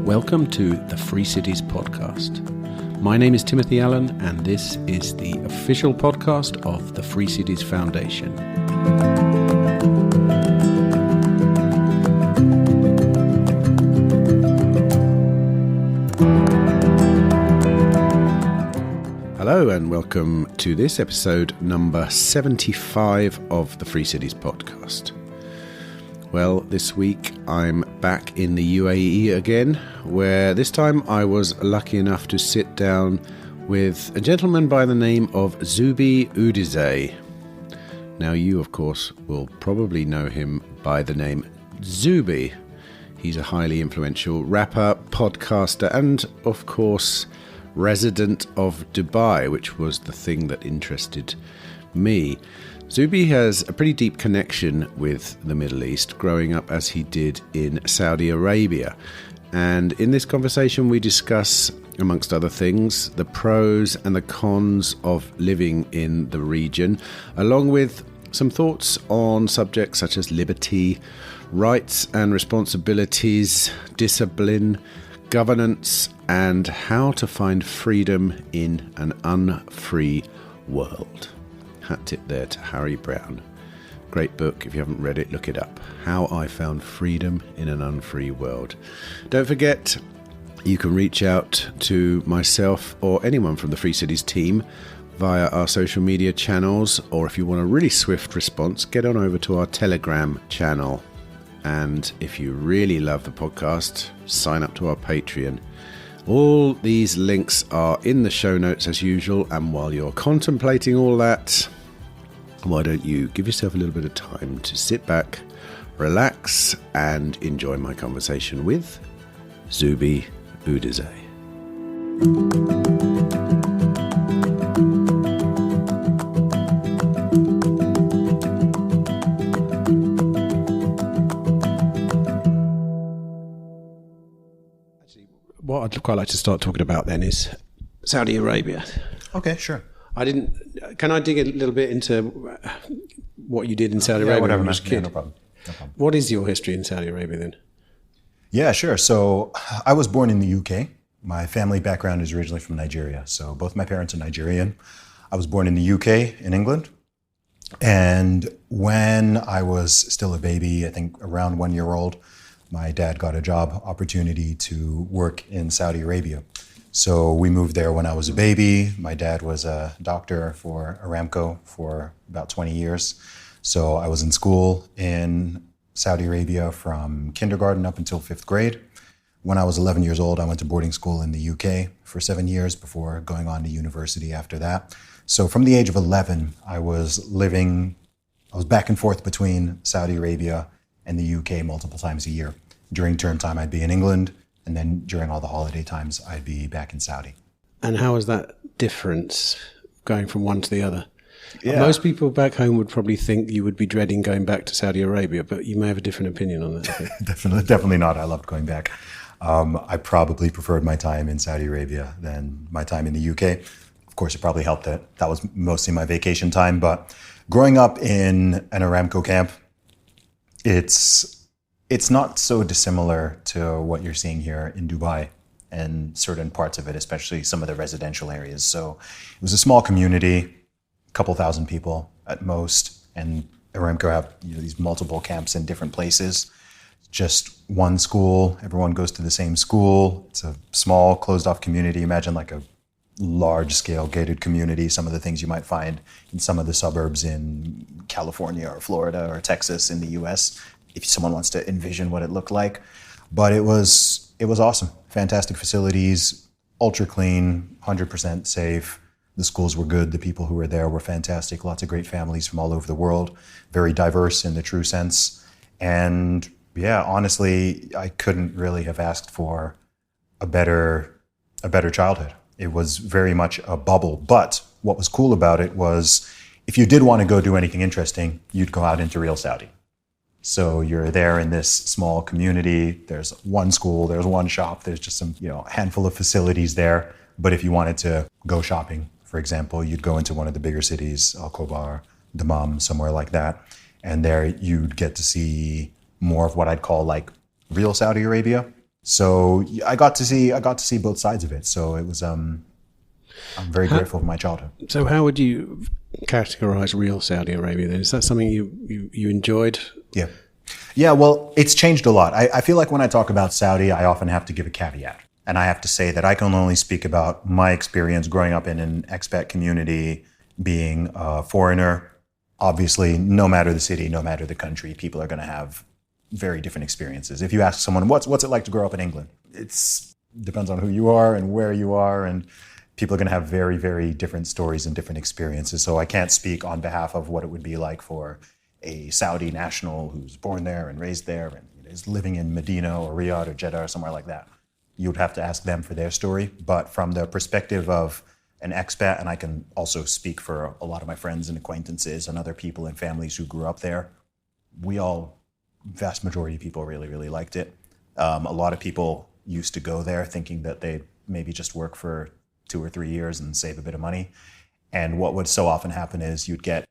Welcome to the Free Cities podcast. My name is Timothy Allen, and this is the official podcast of the Free Cities Foundation. Hello, and welcome to this episode number 75 of the Free Cities podcast. Well, this week I'm back in the UAE again, where this time I was lucky enough to sit down with a gentleman by the name of Nzube Udezue. Now, you, of course, will probably know him by the name Zuby. He's a highly influential rapper, podcaster, and, of course, resident of Dubai, which was the thing that interested me. Zuby has a pretty deep connection with the Middle East, growing up as he did in Saudi Arabia. And in this conversation we discuss, amongst other things, the pros and the cons of living in the region, along with some thoughts on subjects such as liberty, rights and responsibilities, discipline, governance, and how to find freedom in an unfree world. Hat tip there to Harry Brown. Great book. If you haven't read it, look it up. How I Found Freedom in an Unfree World. Don't forget, you can reach out to myself or anyone from the Free Cities team via our social media channels, or if you want a really swift response, get on over to our Telegram channel. And if you really love the podcast, sign up to our Patreon. All these links are in the show notes as usual, and while you're contemplating all that, why don't you give yourself a little bit of time to sit back, relax, and enjoy my conversation with Nzube Udezue. What I'd quite like to start talking about then is Saudi Arabia. Okay, sure. Can I dig a little bit into what you did in Saudi Arabia whatever, when you were a kid? no problem. What is your history in Saudi Arabia then? Yeah, sure. So I was born in the UK. My family background is originally from Nigeria. So both my parents are Nigerian. I was born in the UK, in England. And when I was still a baby, I think around 1 year old, my dad got a job opportunity to work in Saudi Arabia. So we moved there when I was a baby. My dad was a doctor for Aramco for about 20 years. So I was in school in Saudi Arabia from kindergarten up until 5th grade. When I was 11 years old, I went to boarding school in the UK for 7 years before going on to university after that. So from the age of 11, I was back and forth between Saudi Arabia and the UK multiple times a year. During term time, I'd be in England, and then during all the holiday times, I'd be back in Saudi. And how is that difference going from one to the other? Yeah. Most people back home would probably think you would be dreading going back to Saudi Arabia, but you may have a different opinion on that. I think. Definitely not. I loved going back. I probably preferred my time in Saudi Arabia than my time in the UK. Of course, it probably helped that was mostly my vacation time. But growing up in an Aramco camp, it's not so dissimilar to what you're seeing here in Dubai and certain parts of it, especially some of the residential areas. So it was a small community, a couple thousand people at most, and Aramco have these multiple camps in different places. Just one school, everyone goes to the same school. It's a small, closed-off community. Imagine like a large-scale gated community, some of the things you might find in some of the suburbs in California or Florida or Texas in the US, if someone wants to envision what it looked like. But it was awesome. Fantastic facilities, ultra clean, 100% safe. The schools were good. The people who were there were fantastic. Lots of great families from all over the world. Very diverse in the true sense. And yeah, honestly, I couldn't really have asked for a better childhood. It was very much a bubble. But what was cool about it was if you did want to go do anything interesting, you'd go out into real Saudi. So you're there in this small community. There's one school, there's one shop, there's just some, handful of facilities there. But if you wanted to go shopping For example, you'd go into one of the bigger cities, Al Khobar, Dammam, somewhere like that, and there you'd get to see more of what I'd call like real Saudi Arabia. So I got to see both sides of it. So it was I'm very grateful for my childhood. So how would you categorize real Saudi Arabia then? Is that something you enjoyed? Yeah. Yeah, well, it's changed a lot. I feel like when I talk about Saudi, I often have to give a caveat. And I have to say that I can only speak about my experience growing up in an expat community, being a foreigner. Obviously, no matter the city, no matter the country, people are going to have very different experiences. If you ask someone, what's it like to grow up in England? It depends on who you are and where you are, and people are going to have very, very different stories and different experiences. So I can't speak on behalf of what it would be like for a Saudi national who's born there and raised there and is living in Medina or Riyadh or Jeddah or somewhere like that. You would have to ask them for their story. But from the perspective of an expat, and I can also speak for a lot of my friends and acquaintances and other people and families who grew up there, vast majority of people really, really liked it. A lot of people used to go there thinking that they'd maybe just work for 2 or 3 years and save a bit of money. And what would so often happen is you'd get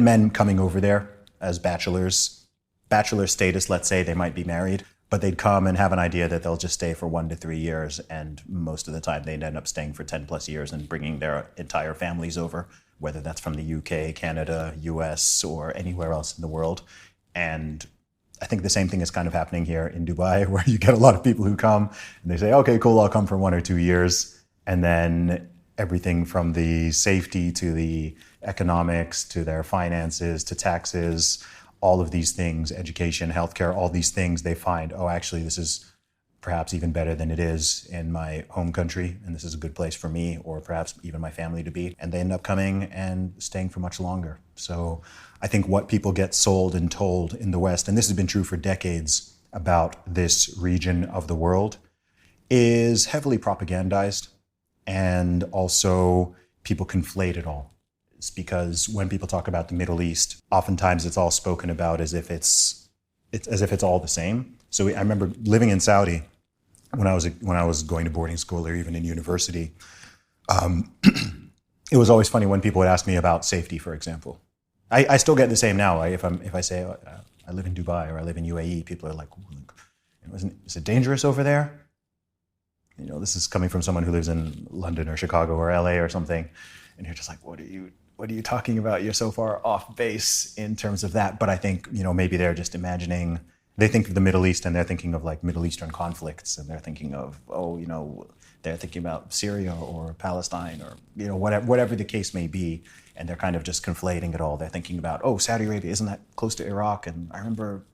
men coming over there as bachelors, bachelor status, let's say. They might be married, but they'd come and have an idea that they'll just stay for 1 to 3 years. And most of the time they'd end up staying for 10 plus years and bringing their entire families over, whether that's from the UK, Canada, US, or anywhere else in the world. And I think the same thing is kind of happening here in Dubai, where you get a lot of people who come and they say, okay, cool, I'll come for 1 or 2 years. And then everything from the safety to the economics to their finances to taxes, all of these things, education, healthcare, all these things, they find, oh, actually, this is perhaps even better than it is in my home country, and this is a good place for me or perhaps even my family to be. And they end up coming and staying for much longer. So I think what people get sold and told in the West, and this has been true for decades about this region of the world, is heavily propagandized. And also people conflate it all. It's because when people talk about the Middle East, oftentimes it's all spoken about as if it's all the same. So I remember living in Saudi when I was going to boarding school or even in university. It was always funny when people would ask me about safety, for example. I still get the same now. If I say I live in Dubai or I live in UAE, people are like, is it dangerous over there? This is coming from someone who lives in London or Chicago or LA or something. And you're just like, what are you talking about? You're so far off base in terms of that. But I think, maybe they're just imagining, they think of the Middle East and they're thinking of like Middle Eastern conflicts, and they're thinking of, they're thinking about Syria or Palestine or, whatever the case may be. And they're kind of just conflating it all. They're thinking about, Saudi Arabia, isn't that close to Iraq? And I remember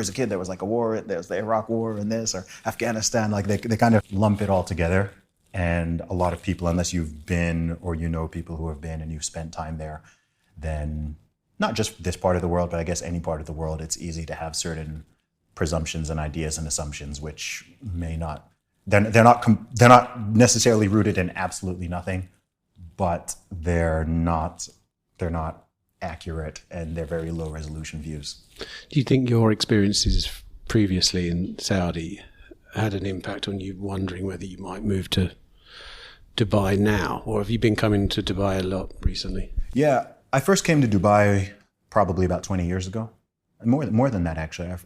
as a kid, there was like a war, there was the Iraq war and this, or Afghanistan, like they kind of lump it all together. And a lot of people, unless you've been or people who have been and you've spent time there, then not just this part of the world, but I guess any part of the world, it's easy to have certain presumptions and ideas and assumptions which may not, they're not necessarily rooted in absolutely nothing, but they're not accurate, and they're very low resolution views. Do you think your experiences previously in Saudi had an impact on you wondering whether you might move to Dubai now, or have you been coming to Dubai a lot recently? Yeah, I first came to Dubai probably about 20 years ago. More than that, actually. I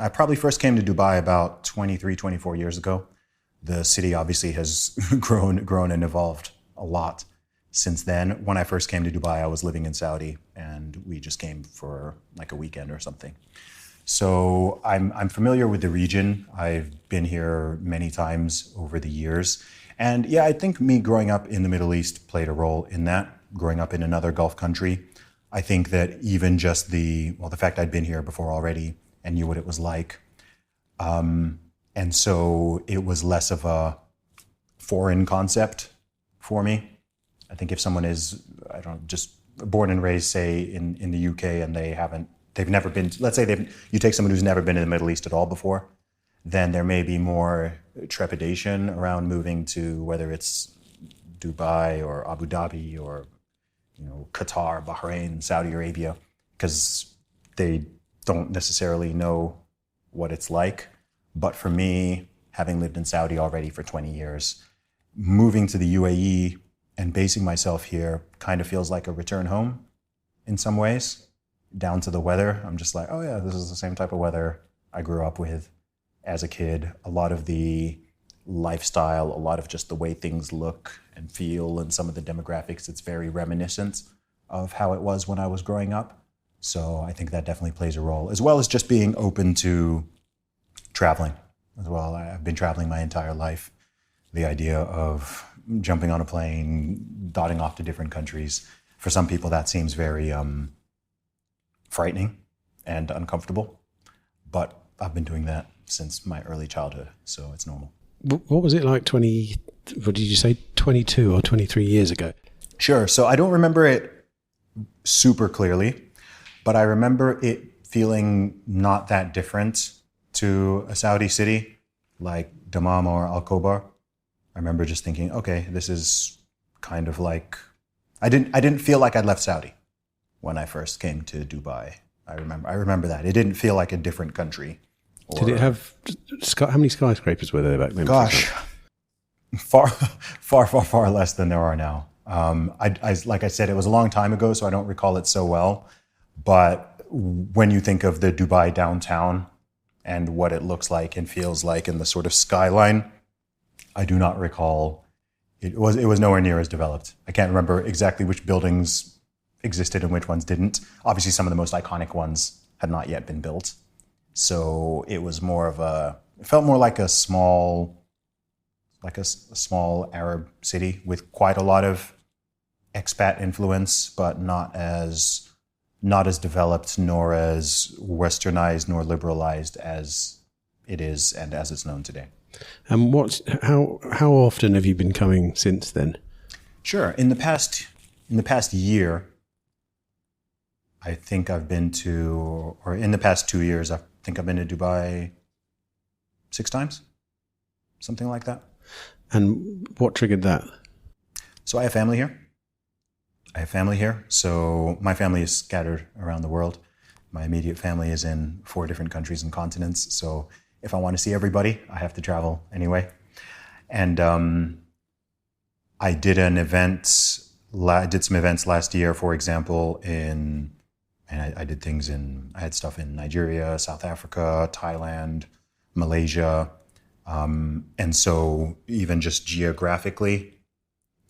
probably first came to Dubai about 23, 24 years ago. The city obviously has grown and evolved a lot since then. When I first came to Dubai, I was living in Saudi, and we just came for like a weekend or something. So I'm familiar with the region. I've been here many times over the years. And yeah, I think me growing up in the Middle East played a role in that, growing up in another Gulf country. I think that even just the fact I'd been here before already and knew what it was like. And so it was less of a foreign concept for me. I think if someone is, just born and raised, say, in the UK, and they've never been, let's say you take someone who's never been in the Middle East at all before, then there may be more trepidation around moving to whether it's Dubai or Abu Dhabi or, Qatar, Bahrain, Saudi Arabia, because they don't necessarily know what it's like. But for me, having lived in Saudi already for 20 years, moving to the UAE and basing myself here kind of feels like a return home in some ways, down to the weather. I'm just like, oh yeah, this is the same type of weather I grew up with as a kid. A lot of the lifestyle, a lot of just the way things look and feel, and some of the demographics, it's very reminiscent of how it was when I was growing up. So I think that definitely plays a role, as well as just being open to traveling as well. I've been traveling my entire life. The idea of jumping on a plane, dotting off to different countries, for some people that seems very frightening and uncomfortable. But I've been doing that since my early childhood, so it's normal. What was it like 22 or 23 years ago? Sure. So I don't remember it super clearly, but I remember it feeling not that different to a Saudi city like Dammam or Al-Khobar. I remember just thinking, okay, this is kind of like, I didn't feel like I'd left Saudi when I first came to Dubai. I remember that. It didn't feel like a different country. Did it have, how many skyscrapers were there back then? Gosh, far less than there are now. Like I said, it was a long time ago, so I don't recall it so well. But when you think of the Dubai downtown and what it looks like and feels like in the sort of skyline, I do not recall. It was nowhere near as developed. I can't remember exactly which buildings existed and which ones didn't. Obviously, some of the most iconic ones had not yet been built. So it was it felt more like a small Arab city with quite a lot of expat influence, but not as developed, nor as westernized, nor liberalized as it is and as it's known today. And how often have you been coming since then? Sure. In the past year, I think I've been to, or in the past 2 years, I think I've been to Dubai 6 times, something like that. And what triggered that? So I have family here. So my family is scattered around the world. My immediate family is in 4 different countries and continents. So if I want to see everybody, I have to travel anyway. And I did some events last year, for example, I did things I had stuff in Nigeria, South Africa, Thailand, Malaysia. And so even just geographically,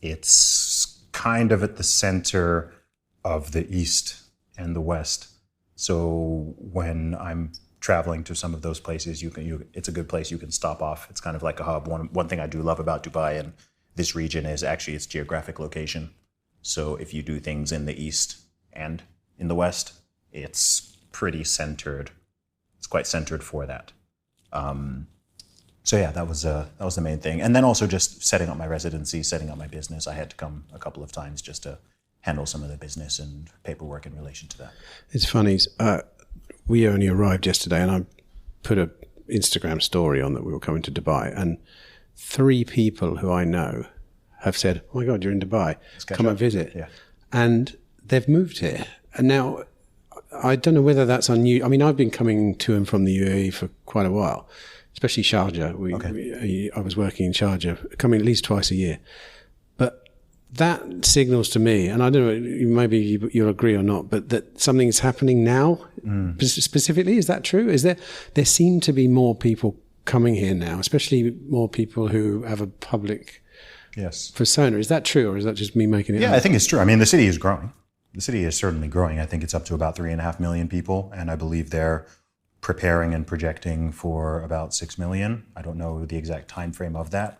it's kind of at the center of the East and the West. So when I'm traveling to some of those places, it's a good place you can stop off. It's kind of like a hub. One thing I do love about Dubai and this region is actually its geographic location. So if you do things in the East and in the West, it's pretty centered. It's quite centered for that. So yeah, that was the main thing. And then also just setting up my residency, setting up my business. I had to come a couple of times just to handle some of the business and paperwork in relation to that. It's funny. We only arrived yesterday, and I put an Instagram story on that we were coming to Dubai, and 3 people who I know have said, "Oh my God, you're in Dubai. Come and visit." Yeah. And they've moved here. And now I don't know whether that's unusual. I mean, I've been coming to and from the UAE for quite a while, especially Sharjah. I was working in Sharjah, coming at least twice a year. But that signals to me, and I don't know, maybe you'll agree or not, but that something's happening now. Specifically, is that true? There seem to be more people coming here now, especially more people who have a public persona. Is that true, or is that just me making it up? Yeah, I think it's true. I mean, the city is growing. The city is certainly growing. I think it's up to about 3.5 million people, and I believe they're preparing and projecting for about 6 million. I don't know the exact time frame of that.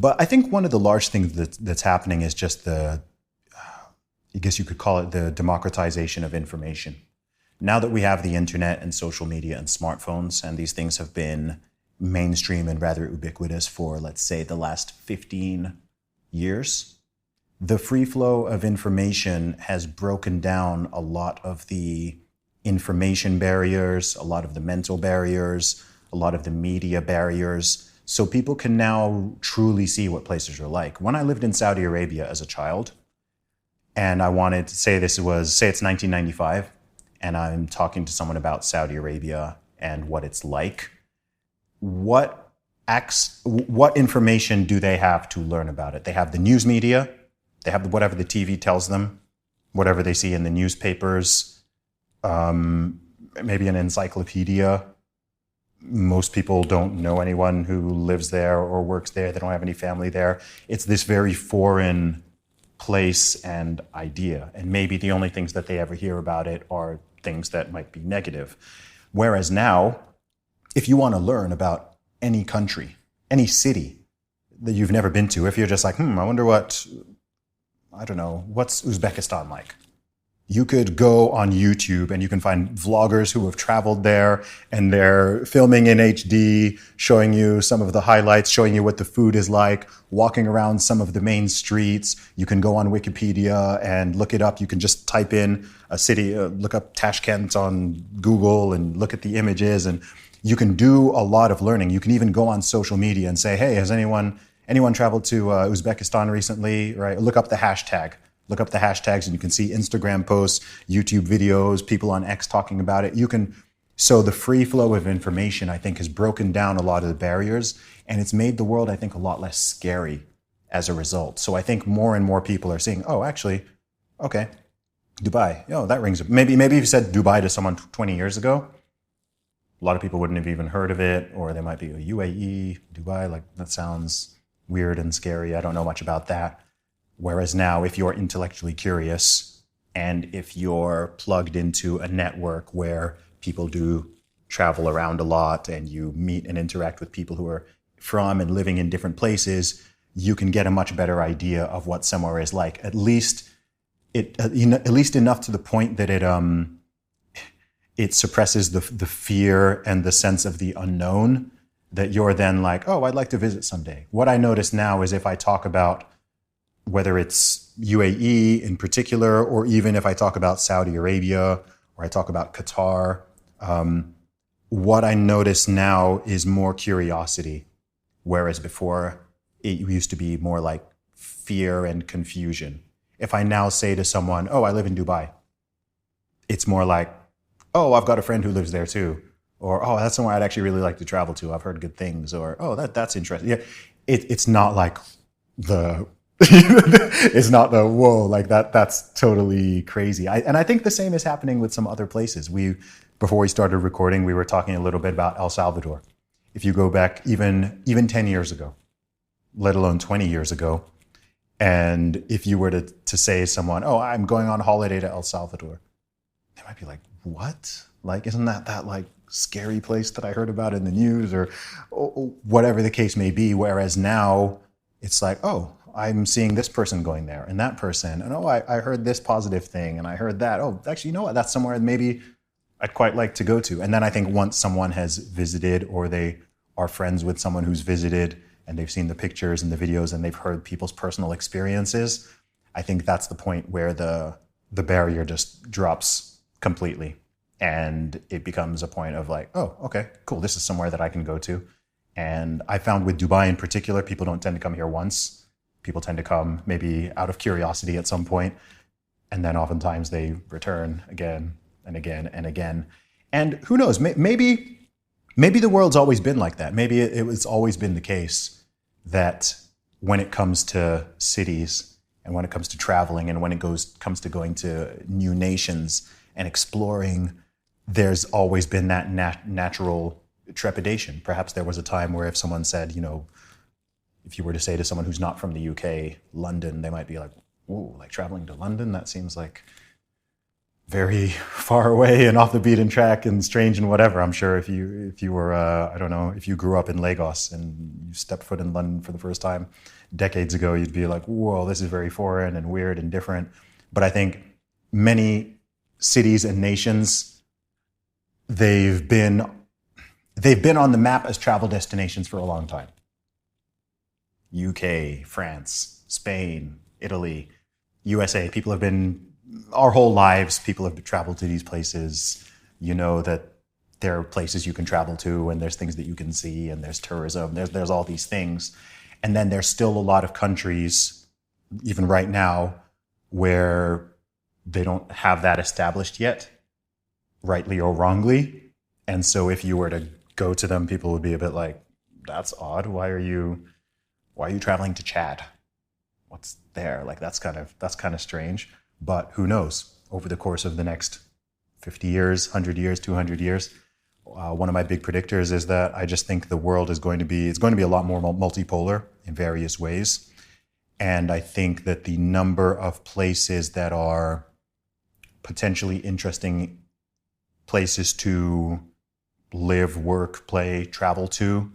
But I think one of the large things that's happening is just I guess you could call it the democratization of information. Now that we have the internet and social media and smartphones, and these things have been mainstream and rather ubiquitous for, let's say, the last 15 years, the free flow of information has broken down a lot of the information barriers, a lot of the mental barriers, a lot of the media barriers. So people can now truly see what places are like. When I lived in Saudi Arabia as a child, and I wanted to say it's 1995, and I'm talking to someone about Saudi Arabia and what it's like, what what information do they have to learn about it? They have the news media, they have whatever the TV tells them, whatever they see in the newspapers, maybe an encyclopedia. Most people don't know anyone who lives there or works there. They don't have any family there. It's this very foreign place and idea. And maybe the only things that they ever hear about it are things that might be negative. Whereas now, if you want to learn about any country, any city that you've never been to, if you're just like, I wonder what's Uzbekistan like? You could go on YouTube and you can find vloggers who have traveled there and they're filming in HD, showing you some of the highlights, showing you what the food is like, walking around some of the main streets. You can go on Wikipedia and look it up. You can just type in a city, look up Tashkent on Google and look at the images, and you can do a lot of learning. You can even go on social media and say, hey, has anyone traveled to Uzbekistan recently? Right? Look up the hashtag. Look up the hashtags and you can see Instagram posts, YouTube videos, people on X talking about it. So the free flow of information, I think, has broken down a lot of the barriers, and it's made the world, I think, a lot less scary as a result. So I think more and more people are saying, oh, actually, okay, Dubai. Oh, that rings. Maybe if you said Dubai to someone 20 years ago, a lot of people wouldn't have even heard of it, or they might be UAE, Dubai, like that sounds weird and scary. I don't know much about that. Whereas now, if you're intellectually curious and if you're plugged into a network where people do travel around a lot and you meet and interact with people who are from and living in different places, you can get a much better idea of what somewhere is like. At least enough to the point that it suppresses the fear and the sense of the unknown, that you're then like, oh, I'd like to visit someday. What I notice now is if I talk about whether it's UAE in particular, or even if I talk about Saudi Arabia, or I talk about Qatar, what I notice now is more curiosity, whereas before it used to be more like fear and confusion. If I now say to someone, oh, I live in Dubai, it's more like, oh, I've got a friend who lives there too. Or, oh, that's somewhere I'd actually really like to travel to. I've heard good things. Or, oh, that's interesting. Yeah, it's not like it's not the whoa, like that's totally crazy. And I think the same is happening with some other places. Before we started recording, we were talking a little bit about El Salvador. If you go back even 10 years ago, let alone 20 years ago, and if you were to say to someone, oh, I'm going on holiday to El Salvador, they might be like, what? Like, isn't that like scary place that I heard about in the news, or whatever the case may be? Whereas now it's like, oh, I'm seeing this person going there and that person. And oh, I heard this positive thing and I heard that. Oh, actually, you know what? That's somewhere maybe I'd quite like to go to. And then I think once someone has visited, or they are friends with someone who's visited and they've seen the pictures and the videos and they've heard people's personal experiences, I think that's the point where the barrier just drops completely. And it becomes a point of like, oh, okay, cool. This is somewhere that I can go to. And I found with Dubai in particular, people don't tend to come here once. People tend to come maybe out of curiosity at some point, and then oftentimes they return again and again and again. And who knows, maybe the world's always been like that. Maybe it's always been the case that when it comes to cities and when it comes to traveling and when it comes to going to new nations and exploring, there's always been that natural trepidation. Perhaps there was a time where if someone said, if you were to say to someone who's not from the UK, London, they might be like, "Ooh, like traveling to London? That seems like very far away and off the beaten track and strange and whatever." I'm sure if you were, I don't know, if you grew up in Lagos and you stepped foot in London for the first time decades ago, you'd be like, "Whoa, this is very foreign and weird and different." But I think many cities and nations, they've been on the map as travel destinations for a long time. UK, France, Spain, Italy, USA. People have been, our whole lives, people have traveled to these places. You know that there are places you can travel to, and there's things that you can see, and there's tourism, there's all these things. And then there's still a lot of countries, even right now, where they don't have that established yet, rightly or wrongly. And so if you were to go to them, people would be a bit like, that's odd. Why are you traveling to Chad? What's there? Like, that's kind of strange. But who knows? Over the course of the next 50 years, 100 years, 200 years, one of my big predictors is that I just think the world is going to be a lot more multipolar in various ways. And I think that the number of places that are potentially interesting places to live, work, play, travel to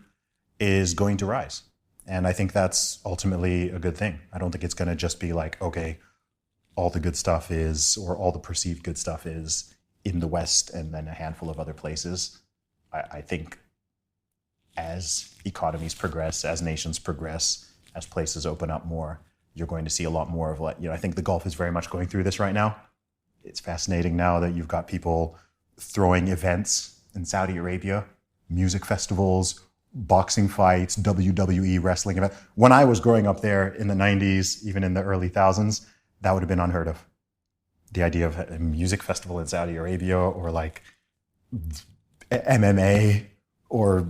is going to rise. And I think that's ultimately a good thing. I don't think it's going to just be like, okay, all the good stuff is, or all the perceived good stuff is in the West and then a handful of other places. I think as economies progress, as nations progress, as places open up more, you're going to see a lot more of like, I think the Gulf is very much going through this right now. It's fascinating now that you've got people throwing events in Saudi Arabia, music festivals, boxing fights, WWE wrestling events. When I was growing up there in the 90s, even in the early thousands, that would have been unheard of. The idea of a music festival in Saudi Arabia, or like MMA or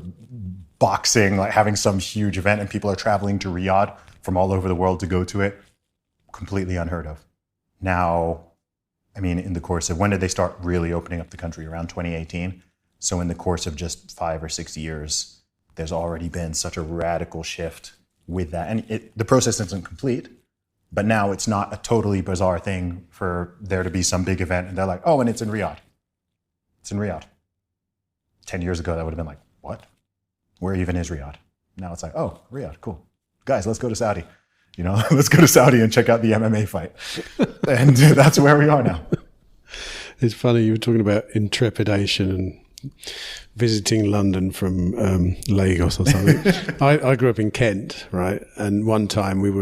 boxing, like having some huge event and people are traveling to Riyadh from all over the world to go to it, completely unheard of. Now, I mean, in the course of, when did they start really opening up the country? Around 2018. So in the course of just 5 or 6 years, there's already been such a radical shift with that. And the process isn't complete, but now it's not a totally bizarre thing for there to be some big event and they're like, oh, and it's in Riyadh. It's in Riyadh. 10 years ago, that would have been like, what? Where even is Riyadh? Now it's like, oh, Riyadh, cool. Guys, let's go to Saudi. Let's go to Saudi and check out the MMA fight. And that's where we are now. It's funny, you were talking about intrepidation and visiting London from Lagos or something. I grew up in Kent, right? And one time when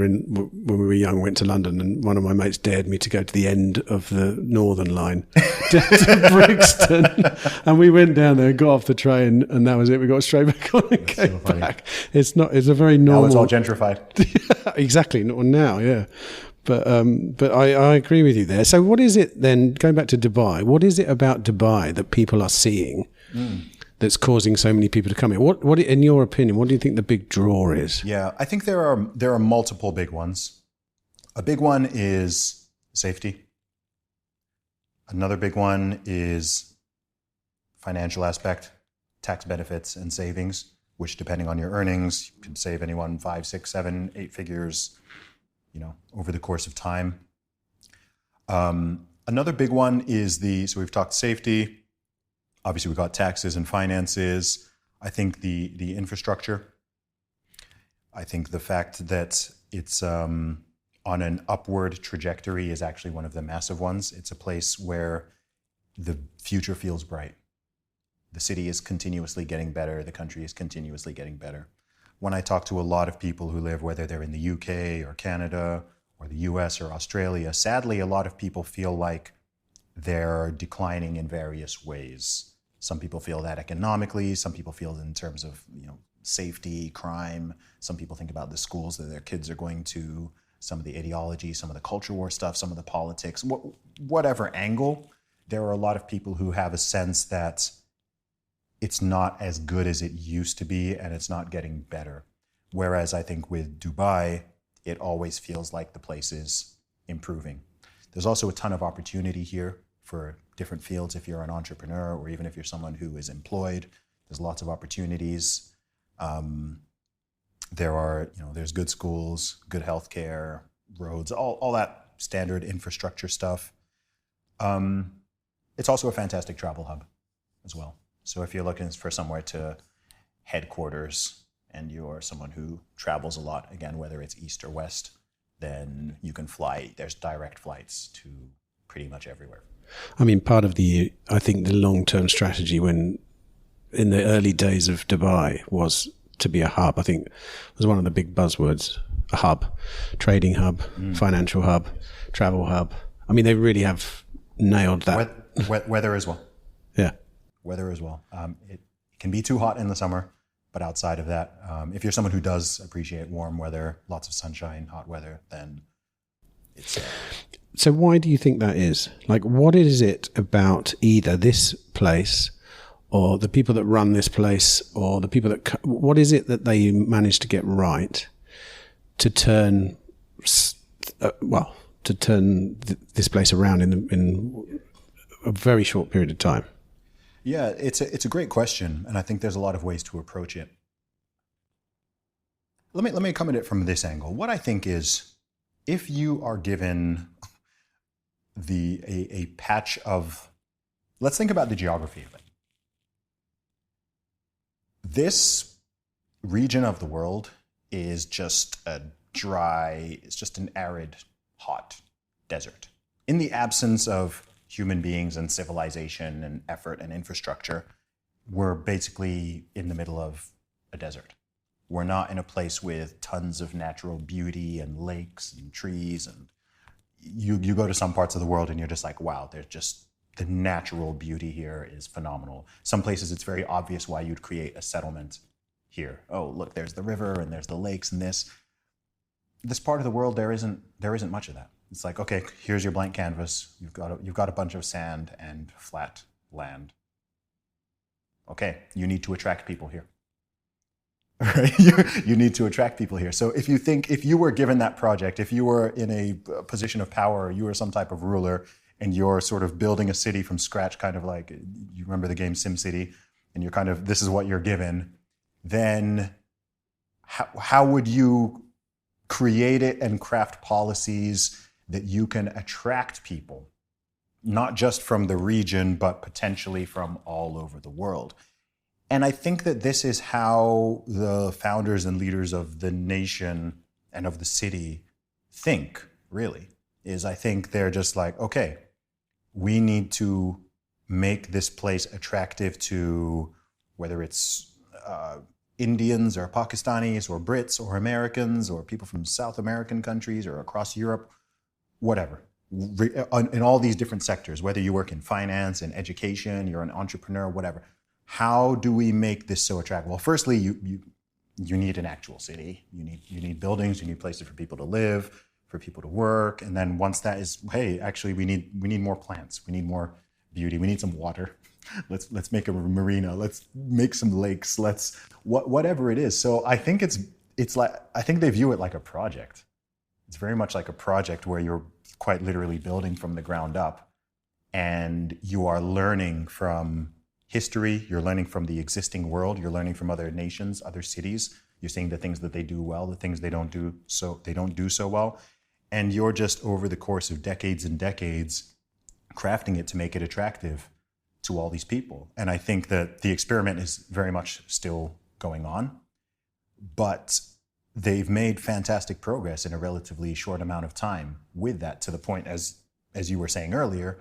we were young, went to London, and one of my mates dared me to go to the end of the Northern Line to Brixton. And we went down there and got off the train, and that was it. We got straight back on and came back. It's a very normal. Now it's all gentrified. Exactly. Not now, yeah. But I agree with you there. So what is it then, going back to Dubai, what is it about Dubai that people are seeing that's causing so many people to come here? What, in your opinion, what do you think the big draw is? Yeah, I think there are multiple big ones. A big one is safety. Another big one is financial aspect, tax benefits and savings, which depending on your earnings, you can save anyone 5, 6, 7, 8 figures over the course of time. Another big one is so we've talked safety. Obviously, we've got taxes and finances. I think the infrastructure. I think the fact that it's on an upward trajectory is actually one of the massive ones. It's a place where the future feels bright. The city is continuously getting better. The country is continuously getting better. When I talk to a lot of people who live, whether they're in the UK or Canada or the US or Australia, sadly, a lot of people feel like they're declining in various ways. Some people feel that economically, some people feel in terms of safety, crime. Some people think about the schools that their kids are going to, some of the ideology, some of the culture war stuff, some of the politics, whatever angle. There are a lot of people who have a sense that it's not as good as it used to be and it's not getting better. Whereas I think with Dubai, it always feels like the place is improving. There's also a ton of opportunity here for different fields. If you're an entrepreneur or even if you're someone who is employed, there's lots of opportunities. There's good schools, good healthcare, roads, all that standard infrastructure stuff. It's also a fantastic travel hub as well. So if you're looking for somewhere to headquarters and you're someone who travels a lot, again, whether it's east or west, then you can fly. There's direct flights to pretty much everywhere. I mean, part of the long-term strategy when in the early days of Dubai was to be a hub. I think it was one of the big buzzwords, a hub, trading hub, financial hub, travel hub. I mean, they really have nailed that. Weather as well. Yeah. Weather as well. It can be too hot in the summer, but outside of that, if you're someone who does appreciate warm weather, lots of sunshine, hot weather, then it's... So why do you think that is? Like, what is it about either this place or the people that run this place, or the people that, what is it that they manage to get right to turn, this place around in a very short period of time? Yeah, it's a great question, and I think there's a lot of ways to approach it. Let me come at it from this angle. What I think is, if you are given a patch of, let's think about the geography of it. This region of the world is just it's just an arid, hot desert. In the absence of human beings and civilization and effort and infrastructure, we're basically in the middle of a desert. We're not in a place with tons of natural beauty and lakes and trees. And you go to some parts of the world and you're just like, wow, there's just, the natural beauty here is phenomenal. Some places it's very obvious why you'd create a settlement here. Oh, look, there's the river and there's the lakes and this. This part of the world, there isn't much of that. It's like, okay, here's your blank canvas. You've got a bunch of sand and flat land. Okay, you need to attract people here. Right? You need to attract people here. So if you were given that project, if you were in a position of power, you were some type of ruler, and you're sort of building a city from scratch, kind of like, you remember the game SimCity, and you're kind of, this is what you're given, then how would you create it and craft policies that you can attract people, not just from the region, but potentially from all over the world? And I think that this is how the founders and leaders of the nation and of the city think, really, is I think they're just like, okay, we need to make this place attractive to whether it's Indians or Pakistanis or Brits or Americans or people from South American countries or across Europe, whatever, in all these different sectors, whether you work in finance and education, you're an entrepreneur, whatever. How do we make this so attractive? Well, firstly, you need an actual city. You need buildings. You need places for people to live, for people to work. And then once that is, hey, actually, we need more plants. We need more beauty. We need some water. Let's make a marina. Let's make some lakes. Whatever it is. So I think it's like, I think they view it like a project. It's very much like a project where you're quite literally building from the ground up, and you are learning from history, you're learning from the existing world, you're learning from other nations, other cities, you're seeing the things that they do well, the things they don't do so well, and you're just over the course of decades and decades crafting it to make it attractive to all these people. And I think that the experiment is very much still going on, but they've made fantastic progress in a relatively short amount of time with that, to the point, as you were saying earlier,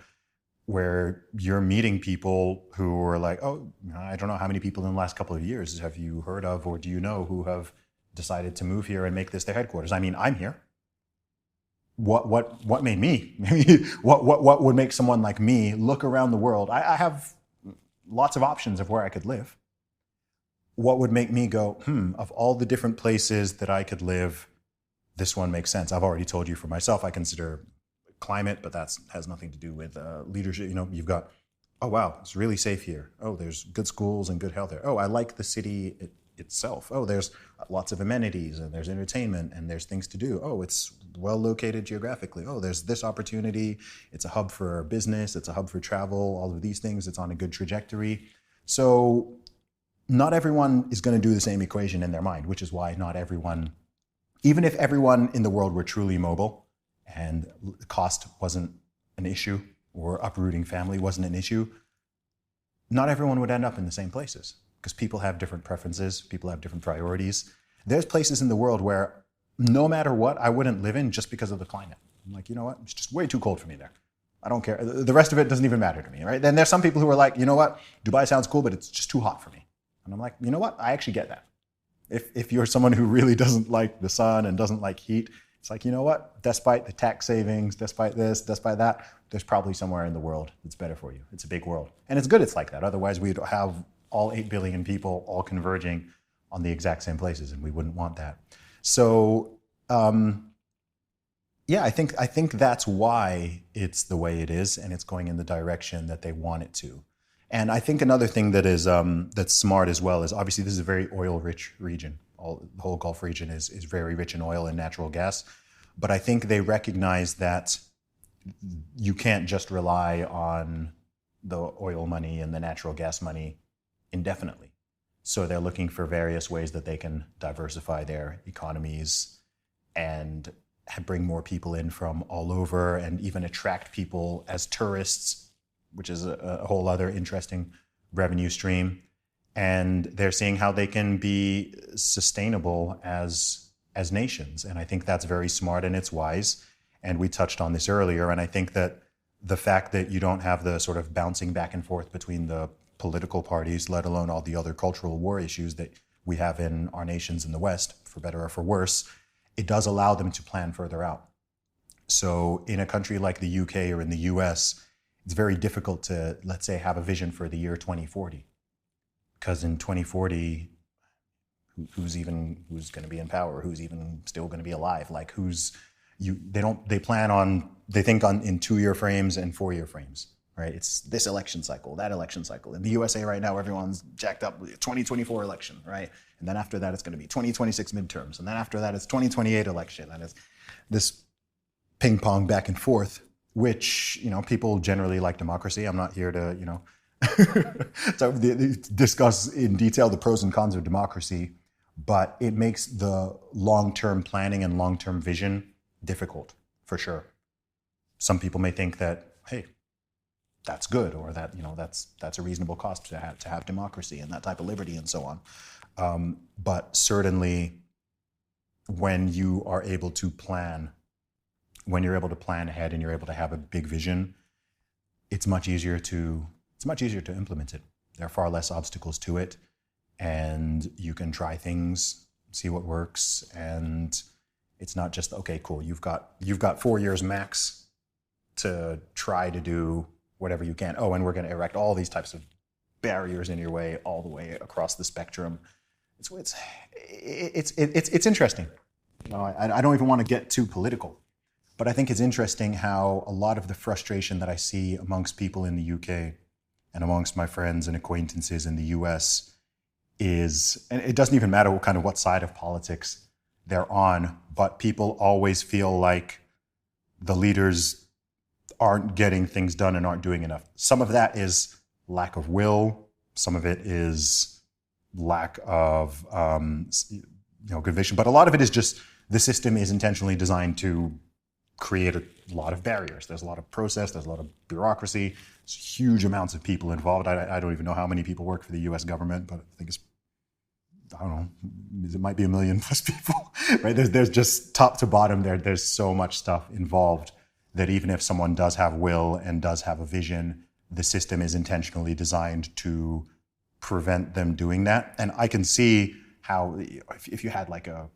where you're meeting people who are like, oh, I don't know how many people in the last couple of years have you heard of or do you know who have decided to move here and make this their headquarters? I mean, I'm here. What made me? What would make someone like me look around the world? I have lots of options of where I could live. What would make me go, of all the different places that I could live, this one makes sense. I've already told you for myself, I consider climate, but that has nothing to do with leadership. You've got, oh, wow, it's really safe here. Oh, there's good schools and good health there. Oh, I like the city itself. Oh, there's lots of amenities and there's entertainment and there's things to do. Oh, it's well located geographically. Oh, there's this opportunity. It's a hub for business. It's a hub for travel. All of these things. It's on a good trajectory. So not everyone is going to do the same equation in their mind, which is why not everyone, even if everyone in the world were truly mobile, and cost wasn't an issue, or uprooting family wasn't an issue, not everyone would end up in the same places, because people have different preferences, people have different priorities. There's places in the world where no matter what, I wouldn't live in just because of the climate. I'm like, you know what, it's just way too cold for me there. I don't care. The rest of it doesn't even matter to me, right? Then there's some people who are like, you know what, Dubai sounds cool, but it's just too hot for me. And I'm like, you know what, I actually get that. If you're someone who really doesn't like the sun and doesn't like heat, it's like, you know what, despite the tax savings, despite this, despite that, there's probably somewhere in the world that's better for you. It's a big world. And it's good it's like that. Otherwise, we'd have all 8 billion people all converging on the exact same places, and we wouldn't want that. So, yeah, I think that's why it's the way it is, and it's going in the direction that they want it to. And I think another thing that is that's smart as well is obviously this is a very oil-rich region. The whole Gulf region is very rich in oil and natural gas. But I think they recognize that you can't just rely on the oil money and the natural gas money indefinitely. So they're looking for various ways that they can diversify their economies and bring more people in from all over and even attract people as tourists, which is a whole other interesting revenue stream. And they're seeing how they can be sustainable as nations. And I think that's very smart and it's wise. And we touched on this earlier. And I think that the fact that you don't have the sort of bouncing back and forth between the political parties, let alone all the other cultural war issues that we have in our nations in the West, for better or for worse, it does allow them to plan further out. So in a country like the UK or in the US, it's very difficult to, let's say, have a vision for the year 2040. Because in 2040, who's going to be in power? Who's even still going to be alive? Like they think in 2-year frames and 4-year frames, right? It's this election cycle, that election cycle. In the USA right now, everyone's jacked up with 2024 election, right? And then after that, it's going to be 2026 midterms. And then after that, it's 2028 election. And it's this ping pong back and forth, which, people generally like democracy. I'm not here to, so discuss in detail the pros and cons of democracy, but it makes the long-term planning and long-term vision difficult, for sure. Some people may think that, hey, that's good, or that that's a reasonable cost to have democracy and that type of liberty and so on. But certainly, when you are able to plan, ahead and you're able to have a big vision, it's much easier to implement it. There are far less obstacles to it, and you can try things, see what works, and it's not just, okay, cool, you've got 4 years max to try to do whatever you can. Oh, and we're going to erect all these types of barriers in your way all the way across the spectrum. It's interesting. I don't even want to get too political, but I think it's interesting how a lot of the frustration that I see amongst people in the UK and amongst my friends and acquaintances in the US is, and it doesn't even matter what side of politics they're on, but people always feel like the leaders aren't getting things done and aren't doing enough. Some of that is lack of will. Some of it is lack of good vision. But a lot of it is just the system is intentionally designed to create a lot of barriers. There's a lot of process. There's a lot of bureaucracy. There's huge amounts of people involved. I don't even know how many people work for the U.S. government, but I think I don't know, it might be 1 million plus people, right? There's just top to bottom there's so much stuff involved that even if someone does have will and does have a vision, the system is intentionally designed to prevent them doing that. And I can see how if you had like a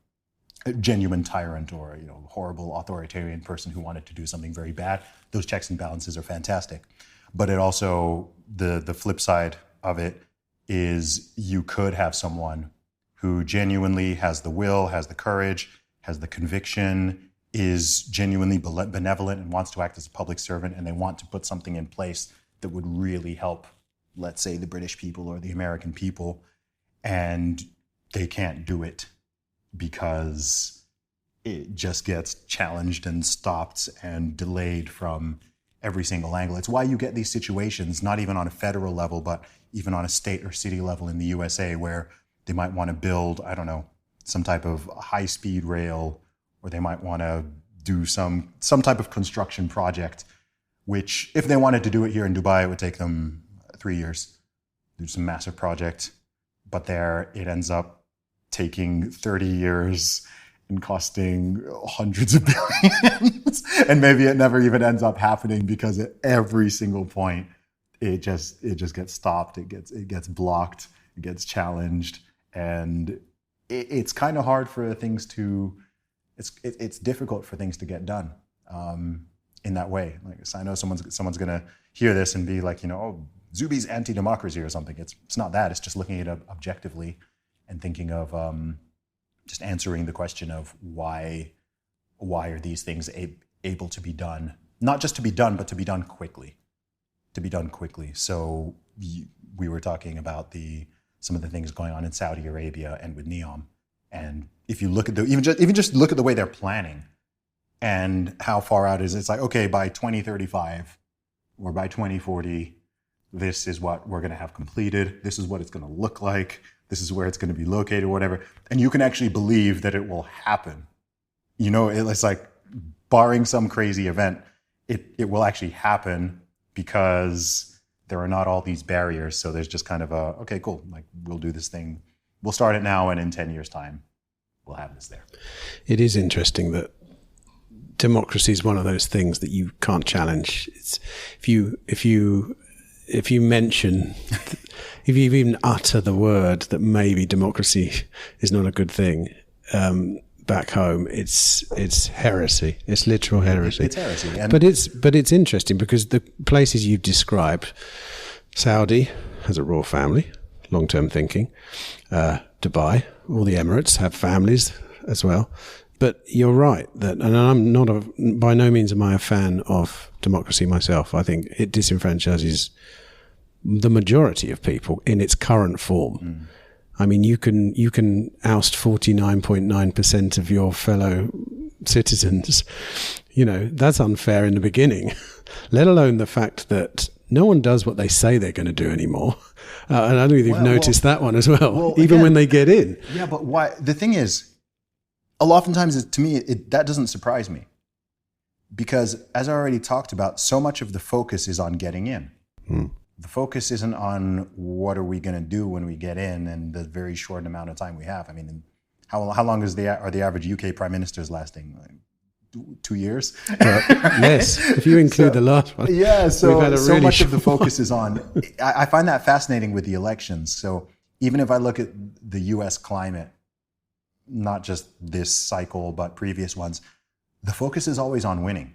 genuine tyrant or horrible authoritarian person who wanted to do something very bad, those checks and balances are fantastic. But it also, the flip side of it is you could have someone who genuinely has the will, has the courage, has the conviction, is genuinely benevolent and wants to act as a public servant, and they want to put something in place that would really help, let's say, the British people or the American people, and they can't do it because it just gets challenged and stopped and delayed from every single angle. It's why you get these situations, not even on a federal level, but even on a state or city level in the USA, where they might want to build, I don't know, some type of high-speed rail, or they might want to do some type of construction project, which if they wanted to do it here in Dubai, it would take them 3 years, do some massive project. But there it ends up taking 30 years and costing hundreds of billions. And maybe it never even ends up happening because at every single point, it just gets stopped, it gets blocked, it gets challenged. And it's kind of hard for things to, it's difficult for things to get done in that way. Like, so I know someone's going to hear this and be like, oh, Zuby's anti-democracy or something. It's not that. It's just looking at it objectively and thinking of just answering the question of why are these things able to be done? Not just to be done, but to be done quickly. So we were talking about some of the things going on in Saudi Arabia and with NEOM. And if you look at even just look at the way they're planning and how far out it is, it's like, okay, by 2035 or by 2040, this is what we're going to have completed. This is what it's going to look like. This is where it's going to be located, whatever. And you can actually believe that it will happen. It's like, barring some crazy event, it will actually happen because there are not all these barriers. So there's just kind of okay, cool. Like, we'll do this thing. We'll start it now, and in 10 years' time, we'll have this there. It is interesting that democracy is one of those things that you can't challenge. It's if you mention, if you even utter the word that maybe democracy is not a good thing, back home, it's heresy. It's literal heresy. It's heresy. But it's interesting because the places you've described, Saudi has a royal family, long-term thinking. Dubai, all the Emirates have families as well. But you're right that, and I'm not by no means am I a fan of democracy myself. I think it disenfranchises the majority of people in its current form. Mm. I mean, you can oust 49.9% of your fellow citizens. That's unfair in the beginning, let alone the fact that no one does what they say they're going to do anymore. And I don't know if you've noticed that one as well, even again, when they get in. Yeah, but why? The thing is, oftentimes, to me, that doesn't surprise me. Because as I already talked about, so much of the focus is on getting in. Hmm. The focus isn't on what are we going to do when we get in and the very short amount of time we have. I mean, how long are the average UK prime ministers lasting? Like 2 years? Yes, if you include the last one. Yeah, so much of the focus is on. I find that fascinating with the elections. So even if I look at the US climate, not just this cycle, but previous ones, the focus is always on winning,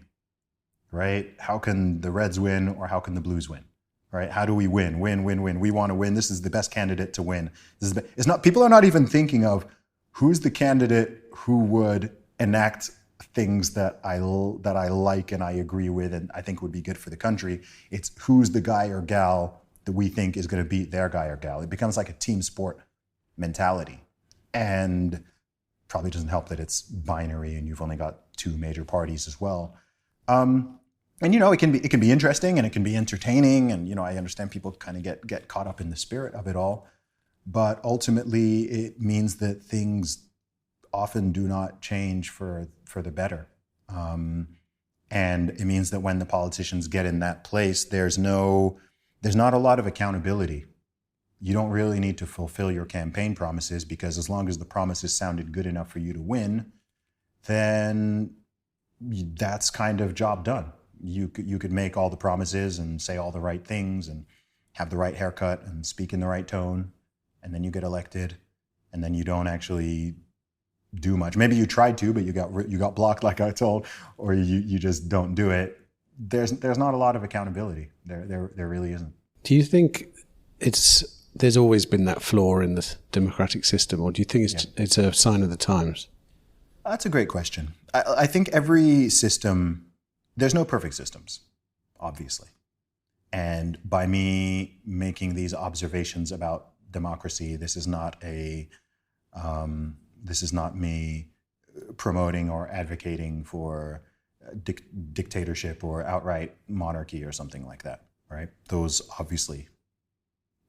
right? How can the Reds win or how can the Blues win? Right? How do we win? Win. We want to win. This is the best candidate to win. It's not. People are not even thinking of who's the candidate who would enact things that I like and I agree with and I think would be good for the country. It's who's the guy or gal that we think is going to beat their guy or gal. It becomes like a team sport mentality, and probably doesn't help that it's binary and you've only got two major parties as well. And it can be interesting and it can be entertaining, and I understand people kind of get caught up in the spirit of it all, but ultimately it means that things often do not change for the better, and it means that when the politicians get in that place, there's not a lot of accountability. You don't really need to fulfill your campaign promises, because as long as the promises sounded good enough for you to win, then that's kind of job done. You could make all the promises and say all the right things and have the right haircut and speak in the right tone, and then you get elected, and then you don't actually do much. Maybe you tried to, but you got blocked, like I told, or you just don't do it. There's not a lot of accountability. There really isn't. Do you think there's always been that flaw in the democratic system, or do you think it's a sign of the times? That's a great question. I think every system. There's no perfect systems, obviously. And by me making these observations about democracy, this is not me promoting or advocating for dictatorship or outright monarchy or something like that, right? Those obviously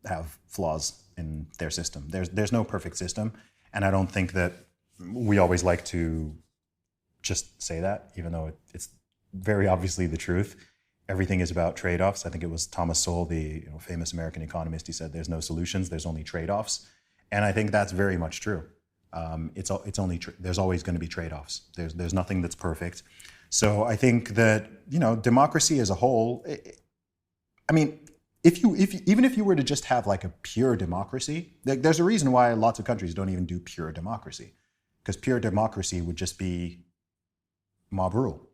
have flaws in their system. There's no perfect system, and I don't think that we always like to just say that, even though it's very obviously the truth. Everything is about trade-offs. I think it was Thomas Sowell, the famous American economist. He said, "There's no solutions. There's only trade-offs," and I think that's very much true. There's always going to be trade-offs. There's nothing that's perfect. So I think that democracy as a whole. I mean, even if you were to just have like a pure democracy, there's a reason why lots of countries don't even do pure democracy, because pure democracy would just be mob rule.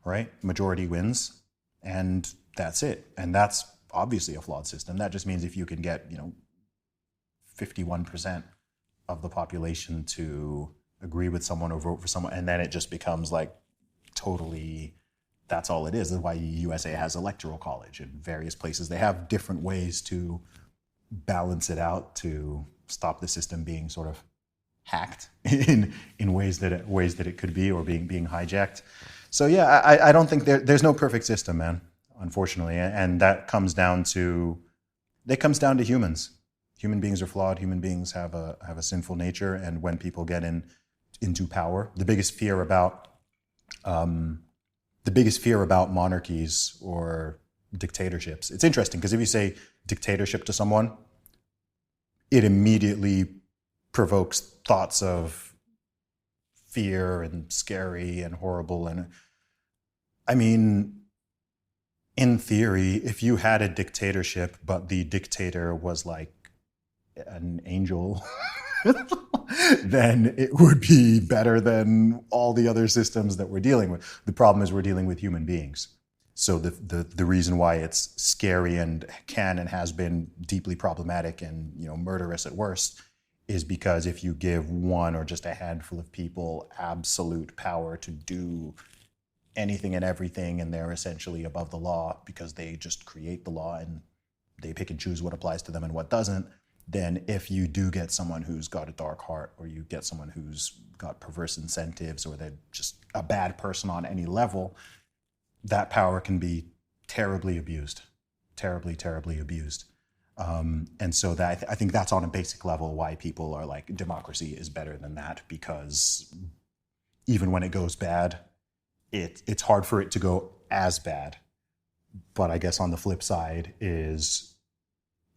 Right? Majority wins, and that's it. And that's obviously a flawed system. That just means if you can get, 51% of the population to agree with someone or vote for someone, and then it just becomes like totally that's all it is. That's why USA has electoral college in various places. They have different ways to balance it out to stop the system being sort of hacked in ways that it could be, or being hijacked. So yeah, I don't think there's no perfect system, man, unfortunately, and that comes down to humans. Human beings are flawed. Human beings have a sinful nature, and when people get into power, the biggest fear about monarchies or dictatorships. It's interesting because if you say dictatorship to someone, it immediately provokes thoughts of fear and scary and horrible. And I mean, in theory, if you had a dictatorship, but the dictator was like an angel, then it would be better than all the other systems that we're dealing with. The problem is we're dealing with human beings. So the reason why it's scary and can and has been deeply problematic and murderous at worst is because if you give one or just a handful of people absolute power to do anything and everything, and they're essentially above the law because they just create the law and they pick and choose what applies to them and what doesn't, then if you do get someone who's got a dark heart, or you get someone who's got perverse incentives, or they're just a bad person on any level, that power can be terribly abused, terribly abused. And so that I think that's on a basic level why people are like, democracy is better than that, because even when it goes bad, it's hard for it to go as bad. But I guess on the flip side is